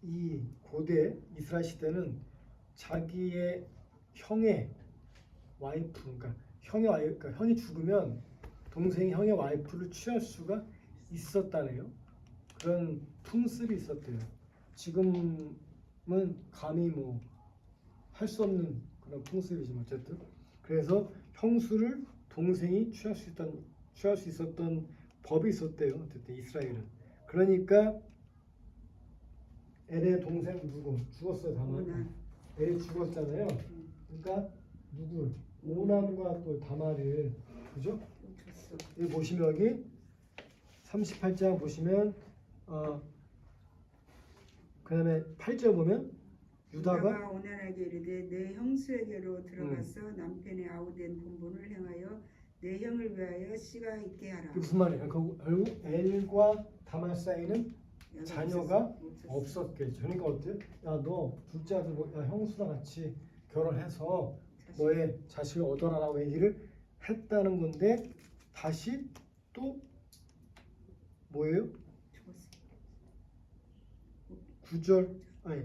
이 고대 이스라엘 시대는 자기의 형의 와이프, 그러니까 형이 죽으면 동생이 형의 와이프를 취할 수가 있었다네요. 그런 풍습이 있었대요. 지금은 감히 뭐 할 수 없는 그런 풍습이지만 어쨌든 그래서 형수를 동생이 취할 수 있었던 법이 있었대요. 어쨌든 이스라엘은. 그러니까 엘의 동생 누구 죽었어요. 다말. 엘이 죽었잖아요. 그러니까 누구 오남과 또 다말을 그죠? 여기 보시면 여기 38장 보시면 그다음에 8절 보면 유다가 오난하게 이르되 내 형수에게로 들어가서 남편의 아우된 본분을 행하여 내 형을 위하여 씨가 있게 하라. 무슨 말이에요? 결국 엘과 다말 사이는 자녀가 없었겠죠. 그러니까 어때요? 야, 너 둘째 아들 형수랑 같이 결혼해서 너의 자식을 얻어라라고 얘기를 했다는 건데 다시 또 뭐예요? 9절 아니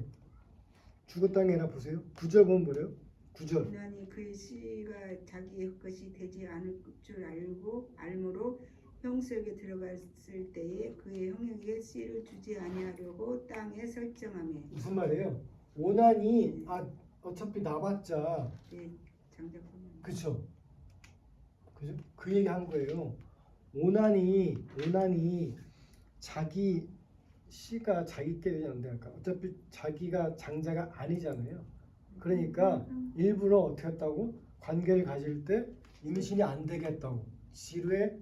죽었다는 게 아니라 보세요. 9절 보면 뭐래요? 9절 유난히 그의 씨가 자기의 것이 되지 않을 줄 알므로 형수에게 들어갔을 때에 그의 형에게 씨를 주지 아니하려고 땅에 설정하며. 무슨 말이에요? 오난이 어차피 나봤자 예, 장작품. 그죠? 그 얘기 한 거예요. 오난이 자기 씨가 자기 때 되지 않는다니까. 어차피 자기가 장자가 아니잖아요. 그러니까 일부러 어떻게 했다고? 관계를 가질 때 임신이 안 되겠다고 지뢰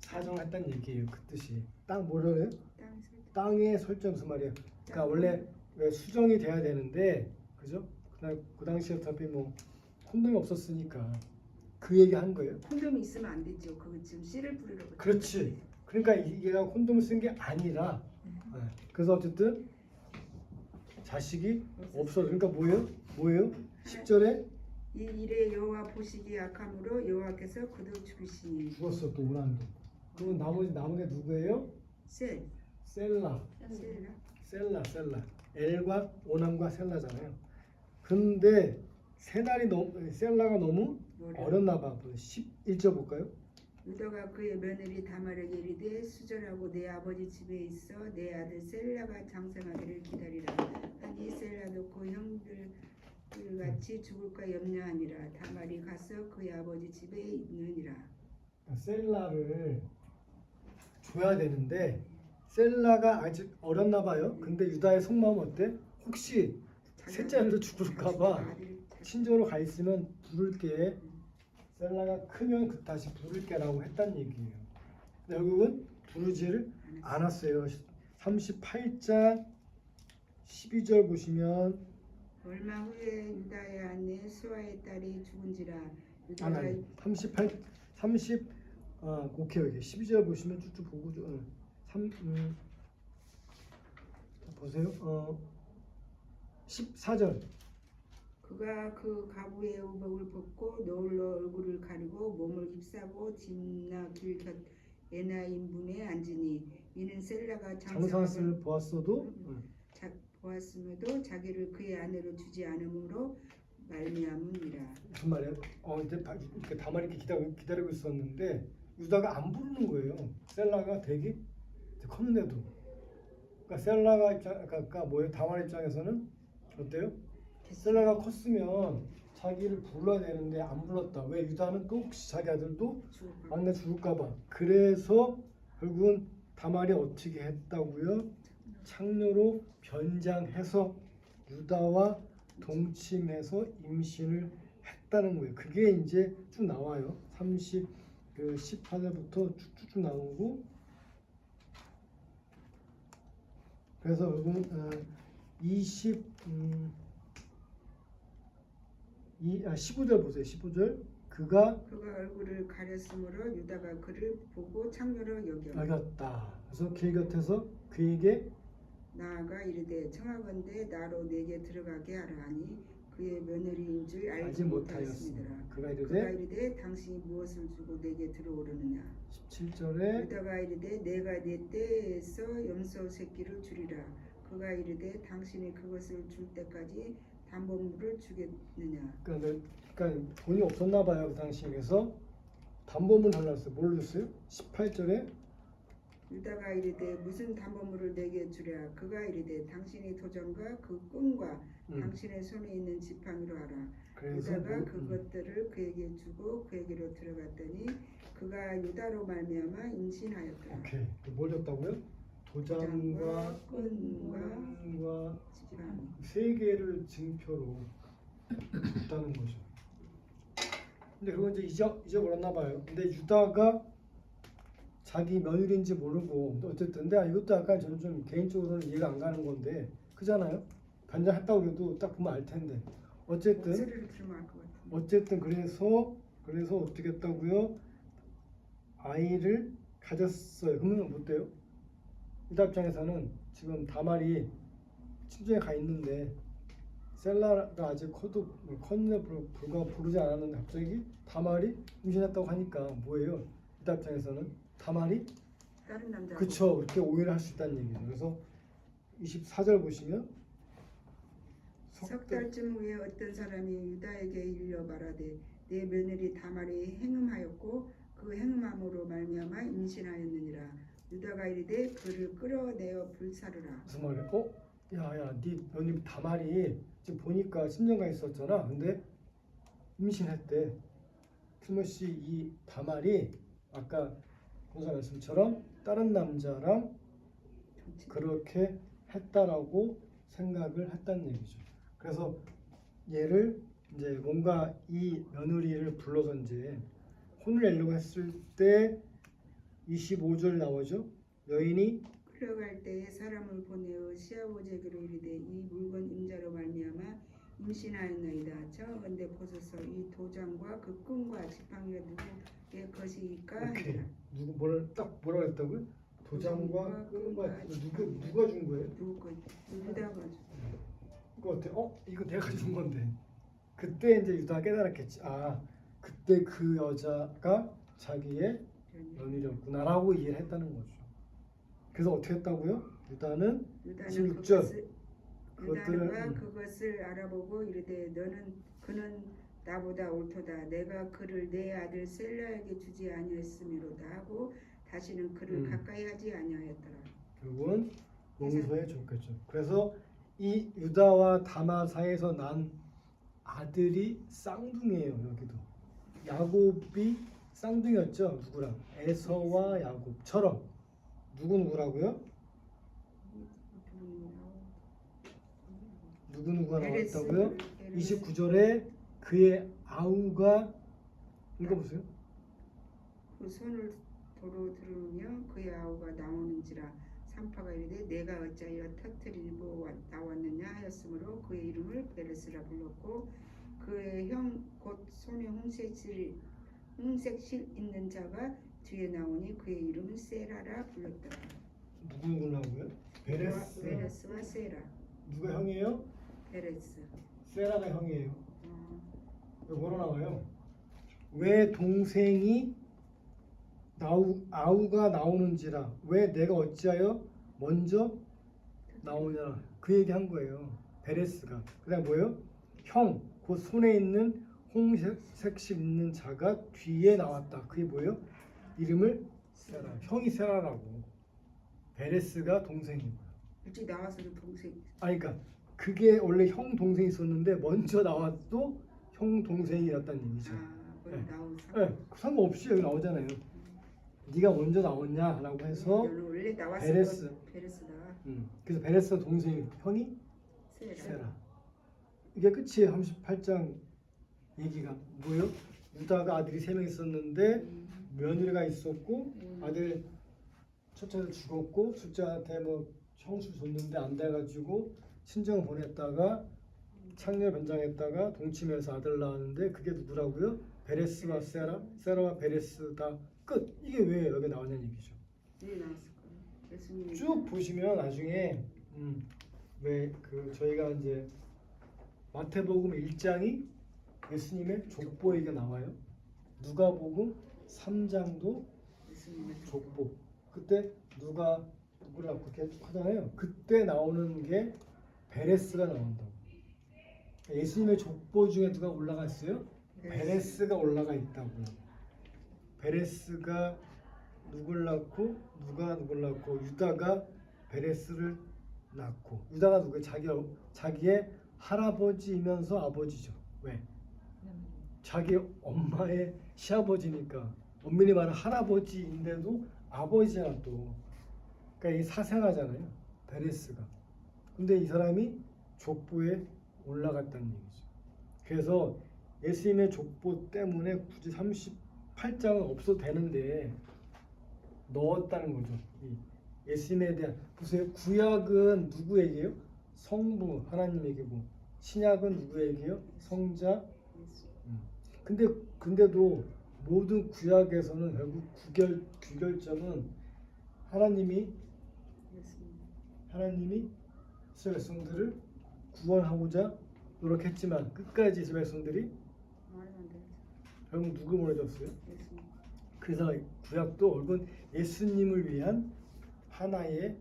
사정을 했다는 얘기예요. 그 뜻이. 딱 뭐래요? 땅에 설정 무슨 말이에요? 그러니까 원래 왜 수정이 돼야 되는데 그죠? 그 당시에 어차피 뭐 콘돔이 없었으니까 그 얘기 한 거예요. 콘돔이 있으면 안 되죠. 그거 지금 씨를 뿌리려고. 그렇지. 그러니까 얘가 콘돔을 쓴 게 아니라 네. 그래서 어쨌든 자식이 없어. 그러니까 뭐예요? 10절에 이 일에 여호와 보시기 악함으로 여호와께서 그도 죽이시니. 죽었어 또 오난도. 그럼 남은 게 누구예요? 셀라. 엘과 오남과 셀라잖아요. 근데 셀라가 너무 어렸나 봐. 11절 볼까요? 유다가 그의 며느리 다말에게 이르되 수절하고 내 아버지 집에 있어 내 아들 셀라가 장성하기를 기다리라 하니 셀라도 그 형들 같이 죽을까 염려하니라. 다말이 가서 그의 아버지 집에 있느니라. 셀라를 줘야 되는데 셀라가 아직 어렸나 봐요. 근데 유다의 속마음 어때? 혹시 셋째 아들도 죽을까 봐 친정으로 가 있으면 부를게. 셀라가 크면 다시 부를게라고 했단 얘기예요. 근데 결국은 부르지를 않았어요. 38장 12절 보시면 얼마 후에 유다의 아내 수아의 딸이 죽은지라 아니 유다가 아니 38 30 오케이 오케이 12절 보시면 쭉쭉 보고 3 보세요. 14절 그가 그 가부의 의복을 벗고 너울로 얼굴을 가리고 몸을 휩싸고 집나 길 곁 에나임분에 앉으니 이는 셀라가 장사를 보았어도 보았음에도 자기를 그의 아내로 주지 않음으로 말미암으니라. 무슨 말이야? 이제 이렇게 다만 이렇게 기다리고 있었는데 유다가 안 부르는 거예요. 셀라가 되게 컸는데도. 그러니까 셀라가 그러니까 뭐예요? 다만 입장에서는 어때요? 셀라가 컸으면 자기를 불러야 되는데 안 불렀다. 왜? 유다는 또 혹시 자기 아들도 막내 죽을까봐. 그래서 결국은 다말이 어떻게 했다고요? 창녀로 변장해서 유다와 동침해서 임신을 했다는 거예요. 그게 이제 쭉 나와요. 18절부터 쭉쭉 나오고 그래서 여러분 15절 보세요. 15절 그가 얼굴을 가렸으므로 유다가 그를 보고 창녀로 여겼다. 그래서 길 곁에서 그에게 나아가 이르되 청하건대 나로 내게 들어가게 하라 하니 그의 며느리인 줄 알지 못하였습니다. 그가 그가 이르되 이르되 당신이 무엇을 주고 내게 들어오려느냐. 17절에 유다가 이르되 내가 내 떼에서 염소 새끼를 주리라. 그가 이르되 당신이 그것을 줄 때까지 담보물을 주겠느냐. 그러니까 돈이 없었나 봐요. 그 당시에. 그래서 담보물 달라고 했어요. 뭘 줬어요? 18절에 유다가 이르되 무슨 담보물을 내게 주랴. 그가 이르되 당신의 도장과 그 끈과 당신의 손에 있는 지팡이로 하라. 그래서 유다가 그것들을 그에게 주고 그에게로 들어갔더니 그가 유다로 말미암아 임신하였더라. 오케이. 뭘 줬다고요? 도장과 끈과 지팡이 세 개를 증표로 줬다는 거죠. 근데 그거 이제 잊어버렸나 봐요. 근데 유다가 자기 며느리인지 모르고 어쨌든 근데 이것도 약간 저는 좀 개인적으로는 이해가 안 가는 건데 그잖아요. 변장했다고 해도 딱 보면 알 텐데 어쨌든 목소리를 들으면 알 것 같은데. 어쨌든 그래서 어떻게 했다고요? 아이를 가졌어요. 그러면 못 돼요? 유다 입장에서는 지금 다말이 친정에 가 있는데 셀라가 아직 컸는데 불과 부르지 않았는데 갑자기 다말이 임신했다고 하니까 뭐예요? 유다 입장에서는 다말이 다른 남자. 그쵸 그렇게 오해를 할 수 있다는 얘기죠. 그래서 24절 보시면 석 달쯤 후에 어떤 사람이 유다에게 일러 말하되 내 며느리 다말이 행음하였고 그 행음함으로 말미암아 임신하였느니라. 유다가 이르되 그를 끌어내어 불사르라. 무슨 말이야? 야야 네 며느리 다말이 지금 보니까 친정가 있었잖아. 근데 임신했대. 틀림없이 이 다말이 아까 공사 말씀처럼 다른 남자랑 그렇게 했다라고 생각을 했다는 얘기죠. 그래서 얘를 이제 뭔가 이 며느리를 불러서 이제 혼을 내려고 했을 때 25절 나오죠. 여인이 끌어갈 때에 사람을 보내어 시아버지에게로 이르되 이 물건 임자로 말미암아 임신하였나이다. 청하건대 보소서 이 도장과 그 끈과 지팡이가 누구의 것이니까 하니라. 누구 뭐라 했다고요? 도장과 끈과 누가 준 거예요? 누구 것? 유다가 준. 이거 어때? 이거 내가 준 건데. 그때 이제 유다가 깨달았겠지. 그때 그 여자가 자기의 며느리였구나라고 이해를 했다는 거죠. 그래서 어떻게 했다고요? 유다는 16절 유다가 그것을 알아보고 이르되 그는 나보다 옳도다. 내가 그를 내 아들 셀라에게 주지 아니했음이로다 하고 다시는 그를 가까이 하지 아니하였더라. 결국은 용서해 줬겠죠. 그래서 이 유다와 다마 사이에서 난 아들이 쌍둥이에요. 여기도 야곱이 쌍둥이였죠. 누구랑? 에서와 야곱처럼 누구라고요? 누구가 나왔다고요? 29절에 그의 아우가 읽어보세요. 그 손을 도로 들으며 그의 아우가 나오는지라 산파가 이르되 내가 어찌하여 터트리고 나왔느냐 하였으니 하였으므로 그의 이름을 베레스라 불렀고 그의 형 곧 손에 홍색실 있는 자가 뒤에 나오니 그의 이름은 세라라 불렀더라. 누구라고요? 베레스. 베레스와 세라. 누가 형이에요? 베레스. 세라가 형이에요. 어, 이거 뭐로 나와요? 왜 동생이 아우가 나오는지라 왜 내가 어찌하여 먼저 나오냐 그 얘기 한 거예요. 베레스가. 그다음 뭐예요? 형, 곧 손에 있는 홍색실 있는 자가 뒤에 나왔다. 그게 뭐예요? 이름을 세라. 형이 세라라고. 베레스가 동생이고요. 일찍 나와서도 동생. 아니 그러니까 그게 원래 형 동생이 있었는데 먼저 나와도 형 동생이었다는 얘기죠. 그걸 네. 나온 네, 상관없이 여기 나오잖아요. 네가 먼저 나왔냐라고 해서 원래 나왔을 베레스. 베레스다. 그래서 베레스가 동생이 형이 세라. 세라. 이게 끝이에요. 38장 얘기가 뭐예요? 유다가 아들이 3명 있었는데 며느리가 있었고 아들 첫째도 죽었고 둘째한테 뭐 형수 줬는데 안 돼가지고 친정 보냈다가 창녀 변장했다가 동침해서 아들 낳았는데 그게 누구라고요? 베레스와 세라, 세라와 베레스 다 끝. 이게 왜 여기 나왔냐는 얘기죠. 왜 나왔을까요? 예수님이 쭉 보시면 나중에 왜 그 저희가 이제 마태복음 1장이 예수님의 족보 얘기가 나와요. 누가복음 3장도 예수님의 족보. 그때 누구를 낳고 이렇게 하잖아요. 그때 나오는 게 베레스가 나온다고. 예수님의 족보 중에 누가 올라가 있어요? 베레스가 올라가 있다고요. 베레스가 누굴 낳고 누굴 낳고 유다가 베레스를 낳고 유다가 누구예요? 자기의 할아버지이면서 아버지죠. 왜? 자기 엄마의 시아버지니까 엄밀히 말하면 할아버지인데도 아버지잖아 또. 그러니까 이 사생아잖아요. 베레스가. 근데 이 사람이 족보에 올라갔다는 얘기죠. 그래서 예수님의 족보 때문에 굳이 38장은 없어도 되는데 넣었다는 거죠. 이 예수님에 대한 보세요. 구약은 누구 얘기예요? 성부 하나님 얘기고 신약은 누구 얘기예요? 성자. 근데도 모든 구약에서는 결국 규결점은 하나님이 이스라엘 백성들을 구원하고자 노력했지만 끝까지 이스라엘 백성들이 말은 안 돼. 결국 누구 보내줬어요? 예수님. 그래서 구약도 결국은 예수님을 위한 하나의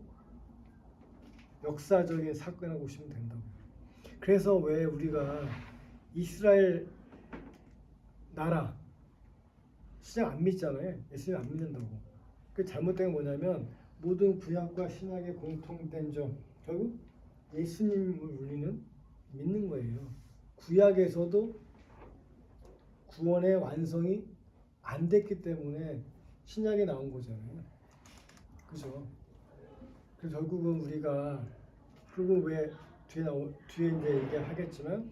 역사적인 사건이라고 보시면 된다고. 그래서 왜 우리가 이스라엘 나라 신약 안 믿잖아요. 예수님 안 믿는다고. 그 잘못된 게 뭐냐면 모든 구약과 신약의 공통된 점 결국 예수님을 우리는 믿는 거예요. 구약에서도 구원의 완성이 안 됐기 때문에 신약이 나온 거잖아요. 그죠? 그래서 결국은 우리가 그리고 왜 뒤에 이제 얘기하겠지만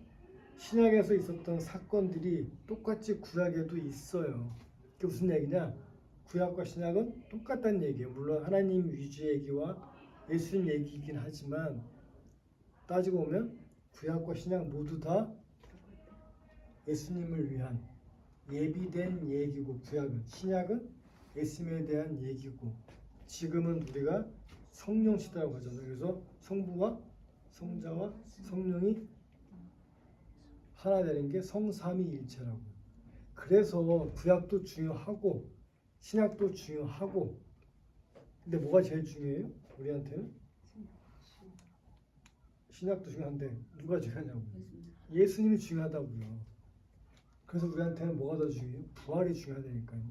신약에서 있었던 사건들이 똑같이 구약에도 있어요. 그게 무슨 얘기냐? 구약과 신약은 똑같다는 얘기예요. 물론 하나님 위주의 얘기와 예수님 얘기이긴 하지만 따지고 보면 구약과 신약 모두 다 예수님을 위한 예비된 얘기고 구약은 신약은 예수님에 대한 얘기고 지금은 우리가 성령 시대라고 하잖아요. 그래서 성부와 성자와 성령이 하나 되는 게 성삼위일체라고. 그래서 구약도 중요하고 신약도 중요하고 근데 뭐가 제일 중요해요? 우리한테는 신약도 중요한데 누가 중요하냐고. 예수님이 중요하다고요. 그래서 우리한테는 뭐가 더 중요해요? 부활이 중요하다니까요.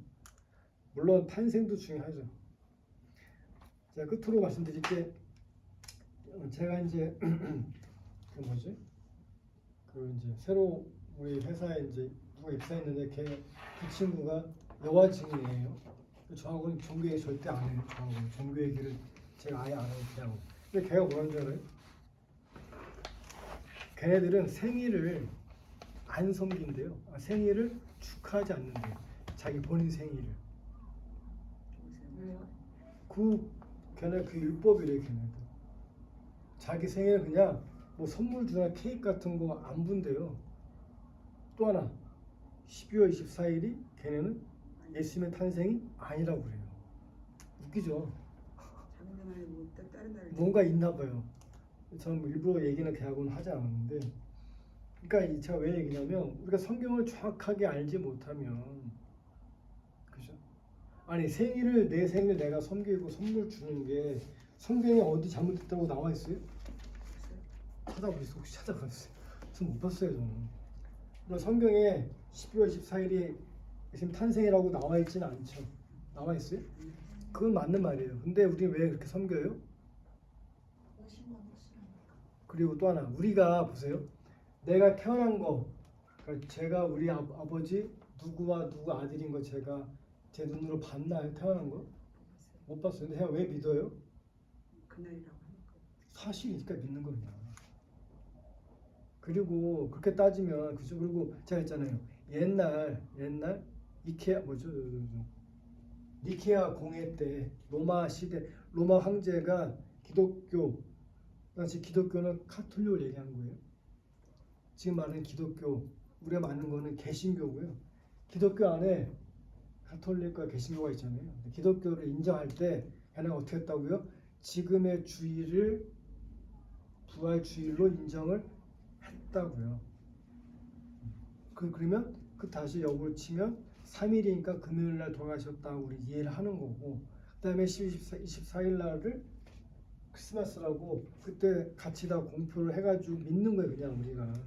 물론 탄생도 중요하죠. 자, 끝으로 말씀드릴 게 제가 이제 그 뭐지? 그 이제 새로 우리 회사에 이제 누가 입사했는데 그 친구가 여와 증인이에요. 저하고는 종교 얘기 절대 안 해요. 저하고는 종교 얘기를 제가 아예 안 하고 그냥. 근데 걔가 뭐라는 줄 알아요? 걔네들은 생일을 안 섬긴대요. 생일을 축하하지 않는데요. 자기 본인 생일을. 걔네 그 율법이래요. 걔네들. 자기 생일을 그냥 뭐 선물 주나 케이크 같은 거 안 분대요. 또 하나 12월 24일이 걔네는 예수님의 탄생이 아니라고 그래요. 웃기죠? 자기네만의 뭐 다른 나라 뭔가 있나 봐요. 저는 일부러 얘기는 걔하고는 하지 않았는데, 그러니까 제가 왜 얘기냐면 우리가 성경을 정확하게 알지 못하면, 그죠? 아니 생일을 내 생일 내가 섬기고 선물 주는 게 성경에 어디 잘못됐다고 나와 있어요? 찾아보세요. 혹시 찾아봤어요? 전 못 봤어요 저는. 물론 성경에 12월 24일이 예수님 탄생이라고 나와 있지는 않죠. 나와 있어요? 그건 맞는 말이에요. 근데 우리 왜 그렇게 섬겨요? 그리고 또 하나 우리가 보세요. 내가 태어난 거, 그러니까 제가 우리 아버지 누구와 누구 아들인 거 제가 제 눈으로 봤나요? 태어난 거? 못 봤어요. 근데 제가 왜 믿어요? 그날이라고 하니까. 사실이니까 믿는 겁니다. 그리고 그렇게 따지면 그죠? 그리고 제가 했잖아요. 옛날 이케아 뭐죠? 니케아 공회 때 로마 시대 로마 황제가 기독교 당시 기독교는 카톨릭을 얘기한 거예요. 지금 말하는 기독교 우리가 말하는 거는 개신교고요. 기독교 안에 카톨릭과 개신교가 있잖아요. 기독교를 인정할 때 걔네가 어떻게 했다고요? 지금의 주일을 부활 주일로 인정을 했다고요. 그러면 그 다시 역으로 치면 3일이니까 금요일 날 돌아가셨다고 우리 이해를 하는 거고, 그다음에 24일 날을 크리스마스라고 그때 같이 다 공표를 해가지고 믿는 거예요. 그냥 우리가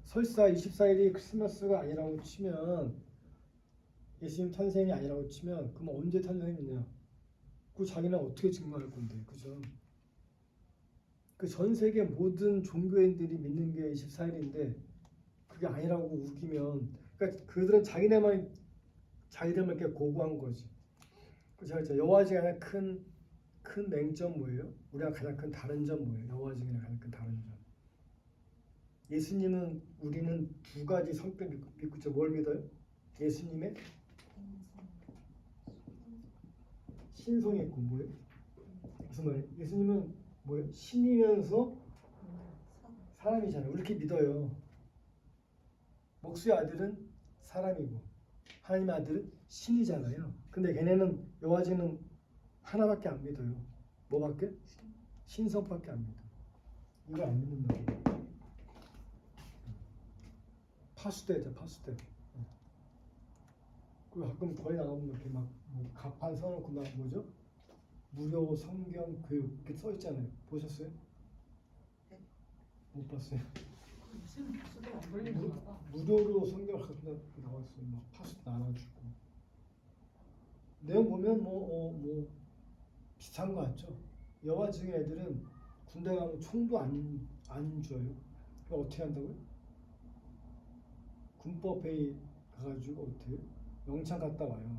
설사 24일이 크리스마스가 아니라고 치면 예수님 탄생이 아니라고 치면 그럼 언제 탄생했느냐? 그 자기는 어떻게 증명할 건데, 그죠? 그 전 세계 모든 종교인들이 믿는 게 24일인데 그게 아니라고 우기면, 그러니까 그들은 자기네만 자기들만 이렇게 고고한 거지. 그 제가 이제 여호와 증인의 큰 맹점 뭐예요? 우리가 가장 큰 다른 점 뭐예요? 여호와 증인의 가장 큰 다른 점. 예수님은 우리는 두 가지 성격 믿고 있죠. 뭘 믿어요? 예수님의 신성이 있고 뭐예요? 무슨 말이에요? 예수님은 뭐예요? 신이면서 사람이잖아요. 우리 이렇게 믿어요. 목수의 아들은 사람이고 하나님의 아들은 신이잖아요. 근데 걔네는 여호와지는 하나밖에 안 믿어요. 뭐밖에? 신성밖에 안 믿어. 이걸 안 믿는다고. 파수대죠, 파수대. 그리고 가끔 거기 나가면 이렇게 막 가판 써놓고 막 뭐죠? 무료 성경 교육 이렇게 써 있잖아요. 보셨어요? 못 봤어요. 무료로 성경 같은 거 나왔어요. 막 파수 나눠주고. 내용 보면 뭐 비슷한 거 같죠. 여호와 증인 애들은 군대 가면 총도 안 줘요. 그럼 어떻게 한다고요? 군법회의 가가지고 어떻게 영창 갔다 와요.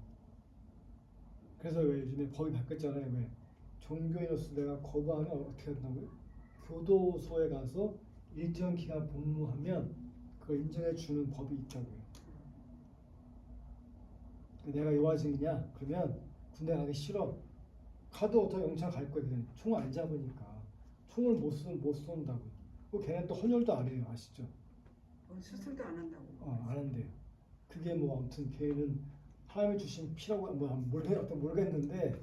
그래서 왜 요즘에 법이 바뀌었잖아요. 왜 종교인으로서 내가 거부하면 어떻게 한다고요? 교도소에 가서 일정 기간 복무하면 그걸 인정해 주는 법이 있다고요. 내가 여호와 증인이냐? 그러면 군대 가기 싫어. 가도 어떻게 영창 갈 거야. 그냥 총을 안 잡으니까 총을 못 쏜다고. 그 걔네 또 헌혈도 안 해요. 아시죠? 수술도 안 한다고. 안 한대요. 그게 뭐 아무튼 걔는 하나님이 주신 피라고 모르겠는데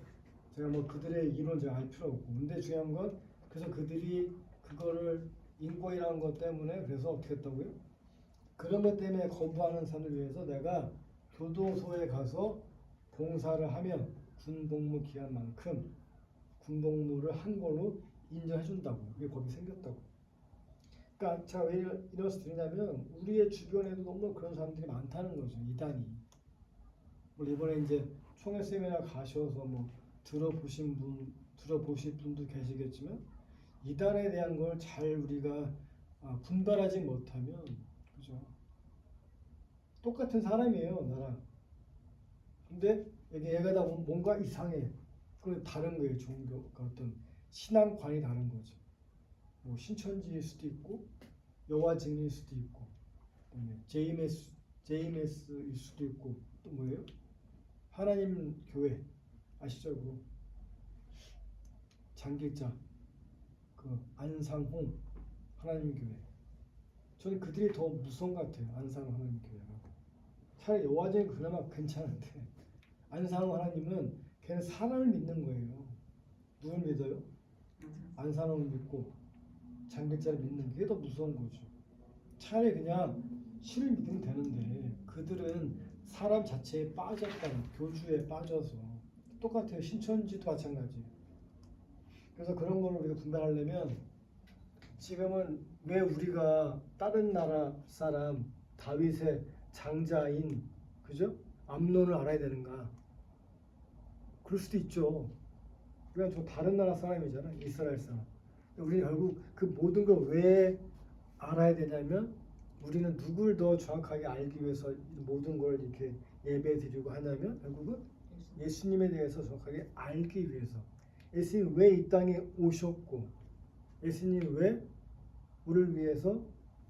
제가 뭐 그들의 이론 제가 알 필요 없고, 근데 중요한 건 그래서 그들이 그거를 인권이라는 것 때문에 그래서 어떻게 했다고요? 그런 것 때문에 거부하는 사람을 위해서 내가 교도소에 가서 봉사를 하면 군복무 기간만큼 군복무를 한 걸로 인정해 준다고. 그게 법이 생겼다고. 그러니까 제가 왜 이런 말씀 드리냐면 우리의 주변에도 너무 그런 사람들이 많다는 거죠. 이단이. 우리 이번에 이제 총회 세미나 가셔서 뭐 들어보실 분도 계시겠지만 이단에 대한 걸 잘 우리가 분별하지 못하면, 그죠? 똑같은 사람이에요, 나랑. 근데 얘가 다 뭔가 이상해. 그건 다른 거예요. 종교가 어떤 신앙관이 다른 거죠. 뭐 신천지일 수도 있고 여호와 증인일 수도 있고 JMS일 수도 있고 또 뭐예요? 하나님 교회 아시죠? 그 장길자 그 안상홍 하나님 교회. 저는 그들이 더 무서운 것 같아요. 안상호 하나님 교회가. 차라리 여호와전이 그나마 괜찮은데 안상호 하나님은 걔는 사람을 믿는 거예요. 누굴 믿어요? 안상호를 믿고 장길자를 믿는 게 더 무서운 거죠. 차라리 그냥 신을 믿으면 되는데 그들은 사람 자체에 빠졌다는 교주에 빠져서 똑같아요. 신천지도 마찬가지예요. 그래서 그런 걸 우리가 분별하려면 지금은 왜 우리가 다른 나라 사람 다윗의 장자인 그죠? 암논을 알아야 되는가? 그럴 수도 있죠. 그냥 저 다른 나라 사람이잖아. 이스라엘 사람. 우리는 결국 그 모든 걸 왜 알아야 되냐면 우리는 누굴 더 정확하게 알기 위해서 모든 걸 이렇게 예배 드리고 하냐면 결국은 예수님에 대해서 정확하게 알기 위해서 예수님 왜 이 땅에 오셨고 예수님 왜 우리를 위해서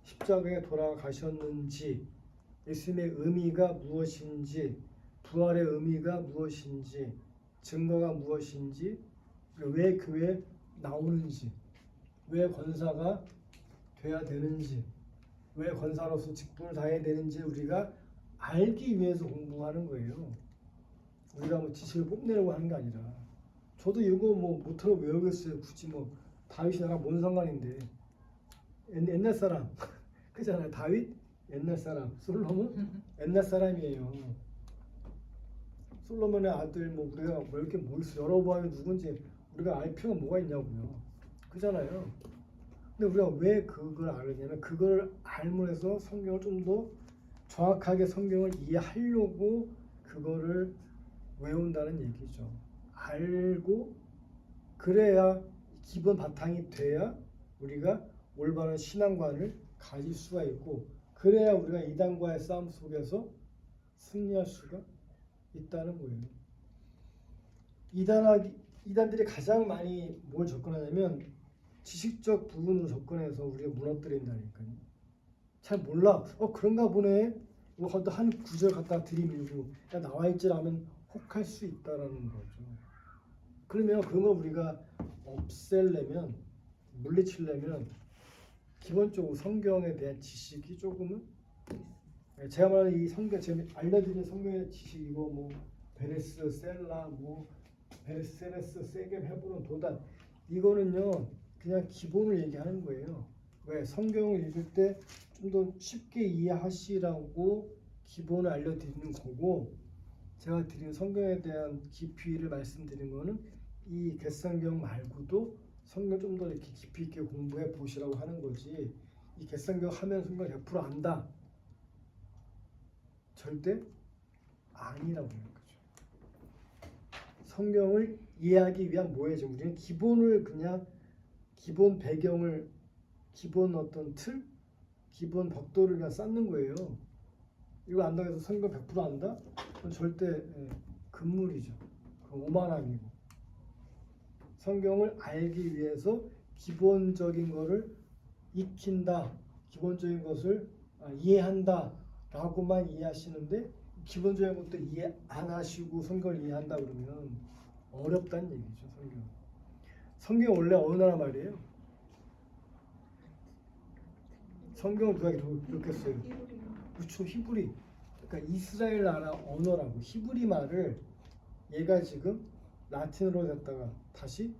십자가에 돌아가셨는지 예수님의 의미가 무엇인지 부활의 의미가 무엇인지 증거가 무엇인지 왜 교회에 나오는지 왜 권사가 돼야 되는지 왜 권사로서 직분을 다해야 되는지 우리가 알기 위해서 공부하는 거예요. 우리가 뭐 지식을 뽐내려고 하는 게 아니라 저도 이거 뭐 못하고 외우겠어요. 굳이 뭐 다윗이 나랑 뭔 상관인데 옛날 사람 그잖아요. 다윗 옛날 사람 솔로몬 옛날 사람이에요. 솔로몬의 아들 뭐 우리가 뭐 이렇게 뭐 있어 여러보암이 누군지 우리가 알 필요가 뭐가 있냐고요. 그잖아요. 근데 우리가 왜 그걸 알느냐면 그걸 알므로써 성경을 좀 더 정확하게 성경을 이해하려고 그거를 외운다는 얘기죠. 알고 그래야 기본 바탕이 돼야 우리가 올바른 신앙관을 가질 수가 있고 그래야 우리가 이단과의 싸움 속에서 승리할 수가 있다는 거예요. 이단들이 가장 많이 뭘 접근하냐면 지식적 부분으로 접근해서 우리가 무너뜨린다니까요. 잘 몰라. 그런가 보네. 뭐 한 구절 갖다 들이밀고 야 나와 있지라면 혹할 수 있다라는 거죠. 그러면 그런 걸 우리가 없애려면 물리치려면 기본적으로 성경에 대한 지식이 조금은 제가 말하는 이 성경 제가 알려드린 성경의 지식 이거 뭐 베레스 셀라 뭐 베레스레스 세겜 헤브론 도단 이거는요 그냥 기본을 얘기하는 거예요. 왜 성경을 읽을 때 좀 더 쉽게 이해하시라고 기본을 알려드리는 거고 제가 드린 성경에 대한 깊이를 말씀드리는 거는 이 개성경 말고도 성경 좀 더 이렇게 깊이 있게 공부해 보시라고 하는 거지. 이 개성경 하면 성경 100% 안다. 절대 아니라고 하는 거죠. 성경을 이해하기 위한 뭐예요? 우리는 기본을 그냥 기본 배경을 기본 어떤 틀, 기본 벽돌을 그냥 쌓는 거예요. 이거 안다고 해서 성경 100% 안다? 그건 절대 금물이죠. 그건 오만함이고. 성경을 알기 위해서 기본적인 거를 익힌다, 기본적인 것을 이해한다 라고만 이해하시는데 기본적인 것도 이해 안 하시고 성경을 이해한다 그러면 어렵다는 얘기죠. 성경 원래 어느 나라 말이에요? 성경을 누가 기록했어요? 그렇죠. 히브리. 그러니까 이스라엘 나라 언어라고 히브리 말을 얘가 지금 라틴어로 됐다가 다시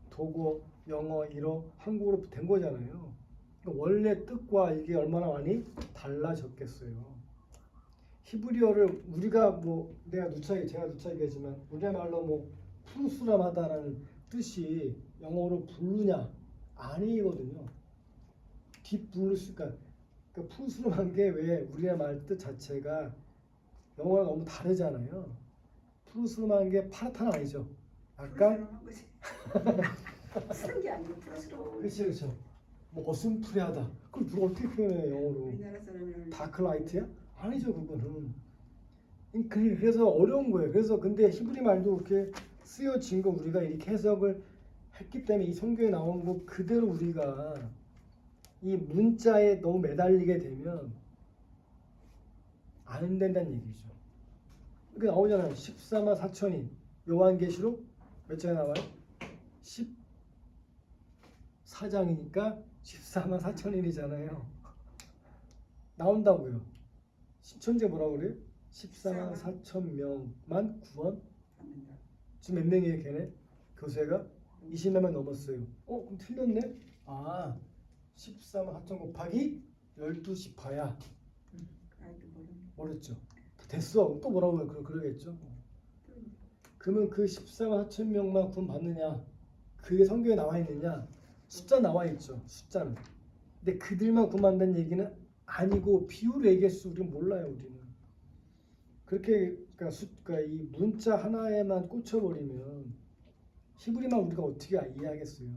독어, 영어, 일어, 한국어로 된 거잖아요. 그러니까 원래 뜻과 이게 얼마나 많이 달라졌겠어요. 히브리어를 우리가 뭐 제가 누차 얘기했지만 우리말로 뭐 푸르스람하다라는 뜻이 영어로 부르냐 아니거든요. 딥블루스가 그러니까 푸르스름한 게 왜 우리나라 말 뜻 자체가 영어랑 너무 다르잖아요. 푸르스름한 게 파랗다는 아니죠. 약간 쓴 게 아니고 플러스로. 그렇죠. 뭐 어슴푸레하다. 그럼 누가 어떻게 표현해요 영어로? 우리나라 사람은 다크라이트야? 아니죠 그거는. 그래서 어려운 거예요. 그래서 근데 히브리 말도 그렇게 쓰여진 거 우리가 이렇게 해석을 했기 때문에 이 성경에 나온 거 그대로 우리가 이 문자에 너무 매달리게 되면 안 된다는 얘기죠. 그게 나오잖아요. 14만 4천이 요한계시록 몇 장에 나와요? 4장이니까 14만 4천인이잖아요. 나온다고요. 신천지 뭐라고 그래요? 14만 4천 명만 구원. 지금 몇 명이에요 걔네? 교세가 20만 넘었어요. 그럼 틀렸네? 14만 4천 곱하기 12지파야. 아이도 모르네. 모르죠. 됐어. 또 뭐라고 그러겠죠. 그러면 그 14만 4천 명만 구원 받느냐? 그게 성경에 나와 있느냐? 숫자 나와 있죠. 숫자는. 근데 그들만 구원 받는 얘기는 아니고 비유로 얘기했어. 우리는 몰라요. 우리는. 그렇게 그러니까 이 문자 하나에만 꽂혀버리면 히브리만 우리가 어떻게 이해하겠어요.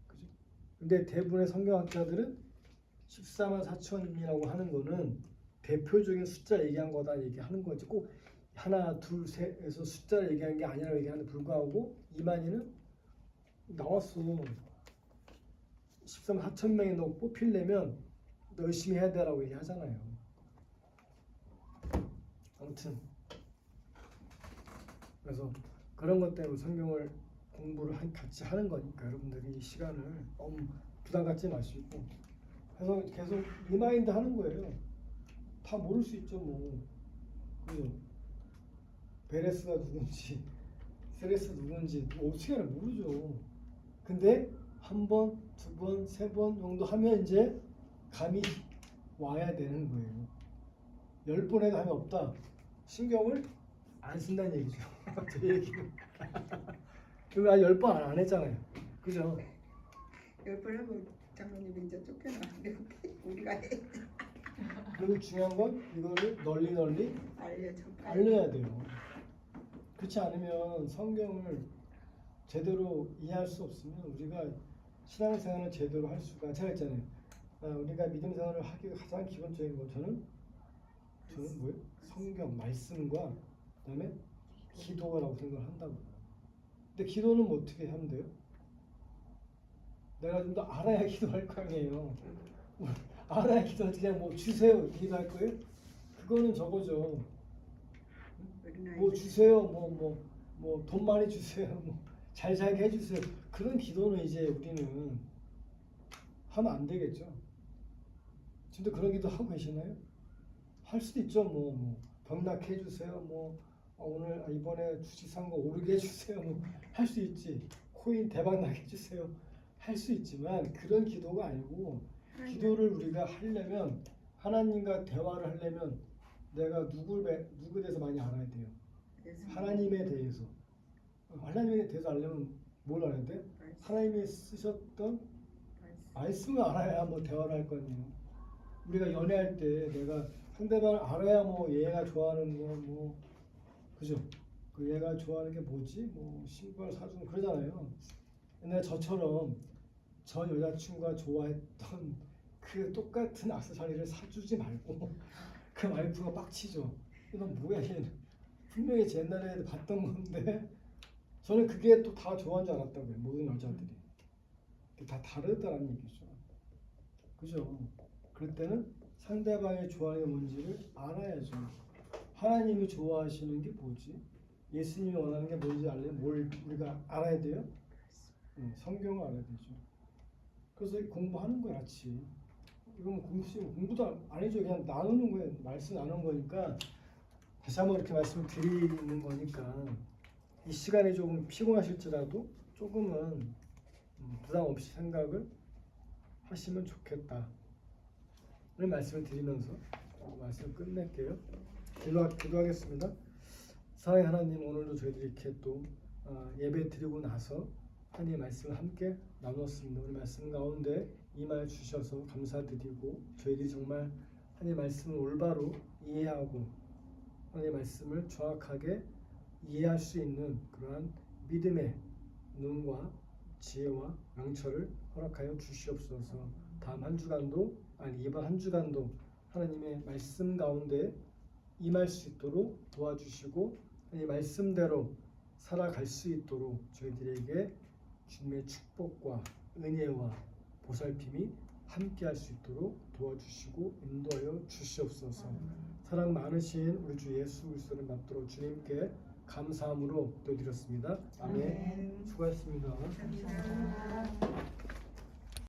그죠? 근데 대부분의 성경학자들은 14만 4천이라고 하는 거는 대표적인 숫자 얘기한 거다 얘기하는 거지. 꼭 하나, 둘, 셋에서 숫자를 얘기하는 게 아니라고 얘기하는데 불구하고 이만희는 나왔어. 14만 4천 명이 너 뽑히려면 너 열심히 해야 되라고 얘기하잖아요. 아무튼 그래서 그런 것 때문에 성경을 공부를 같이 하는 거니까 여러분들이 이 시간을 너무 부담 갖지 마시고 그래서 계속 리마인드 하는 거예요. 다 모를 수 있죠 뭐. 그죠? 베레스가 누군지 세레스 누군지 어떻게 알아 모르죠. 근데 한 번, 두 번, 세 번 정도 하면 이제 감이 와야 되는 거예요. 10번 해도 감이 없다. 신경을 안 쓴다는 얘기죠. 제 얘기는. 그럼 10번 안 했잖아요. 그죠? 10번 하고 장로님이 이제 쫓겨나는데 우리가 해. 그리고 중요한 건 이거를 널리 알려줘. 알려야 돼요. 그렇지 않으면 성경을 제대로 이해할 수 없으면 우리가 신앙생활을 제대로 할 수가 제가 했잖아요. 우리가 믿음 생활을 하기 가장 기본적인 거 저는 뭐예요? 성경 말씀과 그다음에 기도라고 생각을 한다고요. 근데 기도는 뭐 어떻게 하면 돼요? 내가 좀 더 알아야 기도할 거 아니에요. 알아야 기도할 때 그냥 뭐 주세요 기도할 거예요? 그거는 저거죠. 뭐 주세요, 뭐 돈 많이 주세요, 뭐 잘 살게 해주세요. 그런 기도는 이제 우리는 하면 안 되겠죠. 지금도 그런 기도 하고 계시나요? 할 수도 있죠. 뭐 병나게 해주세요. 오늘 이번에 주식 산 거 오르게 해주세요. 뭐 할 수 있지. 코인 대박 나게 해주세요. 할 수 있지만 그런 기도가 아니고 기도를 우리가 하려면 하나님과 대화를 하려면 내가 누구에 대해서 많이 알아야 돼요. 하나님에 대해서. 하나님에 대해서 알려면 뭘 알아야 돼? 하나님이 쓰셨던 말씀을 알아야 뭐 대화를 할 거 아니에요. 우리가 연애할 때 내가 상대방을 알아야 뭐 얘가 좋아하는 거 그죠? 그 얘가 좋아하는 게 뭐지? 뭐 신발 사주는 그러잖아요. 옛날 저처럼 전 여자친구가 좋아했던 그 똑같은 액세서리를 사주지 말고 그 와이프가 빡치죠. 이건 뭐야 얘는 분명히 제 옛날에 봤던 건데 저는 그게 또 다 좋아하는 줄 알았다고요. 모든 여자들이 다 다르다는 얘기죠. 그죠? 그럴 때는 상대방이 좋아하는 게 뭔지를 알아야죠. 하나님이 좋아하시는 게 뭐지? 예수님이 원하는 게 뭔지 알려면 뭘 우리가 알아야 돼요? 성경을 알아야 되죠. 그래서 공부하는 거야 같이. 이건 공부도 아니죠. 그냥 나누는 거예요. 말씀 나누는 거니까 다시 한번 이렇게 말씀을 드리는 거니까 이 시간이 조금 피곤하실지라도 조금은 부담 없이 생각을 하시면 좋겠다. 이런 말씀을 드리면서 말씀을 끝낼게요. 기도하겠습니다. 사랑의 하나님, 오늘도 저희들이 이렇게 또 예배 드리고 나서 하나님의 말씀을 함께 나눴습니다. 우리 말씀 가운데 임하여 주셔서 감사드리고 저희들이 정말 하나님의 말씀을 올바로 이해하고 하나님의 말씀을 정확하게 이해할 수 있는 그러한 믿음의 눈과 지혜와 명철을 허락하여 주시옵소서. 다음 한 주간도 이번 한 주간도 하나님의 말씀 가운데 임할 수 있도록 도와주시고 하나님의 말씀대로 살아갈 수 있도록 저희들에게 주님의 축복과 은혜와 보살핌이 함께할 수 있도록 도와주시고 인도하여 주시옵소서. 사랑 많으신 우리 주 예수 그리스도를 받들어 주님께 감사함으로 기도드렸습니다. 아멘. 수고하셨습니다. 감사합니다.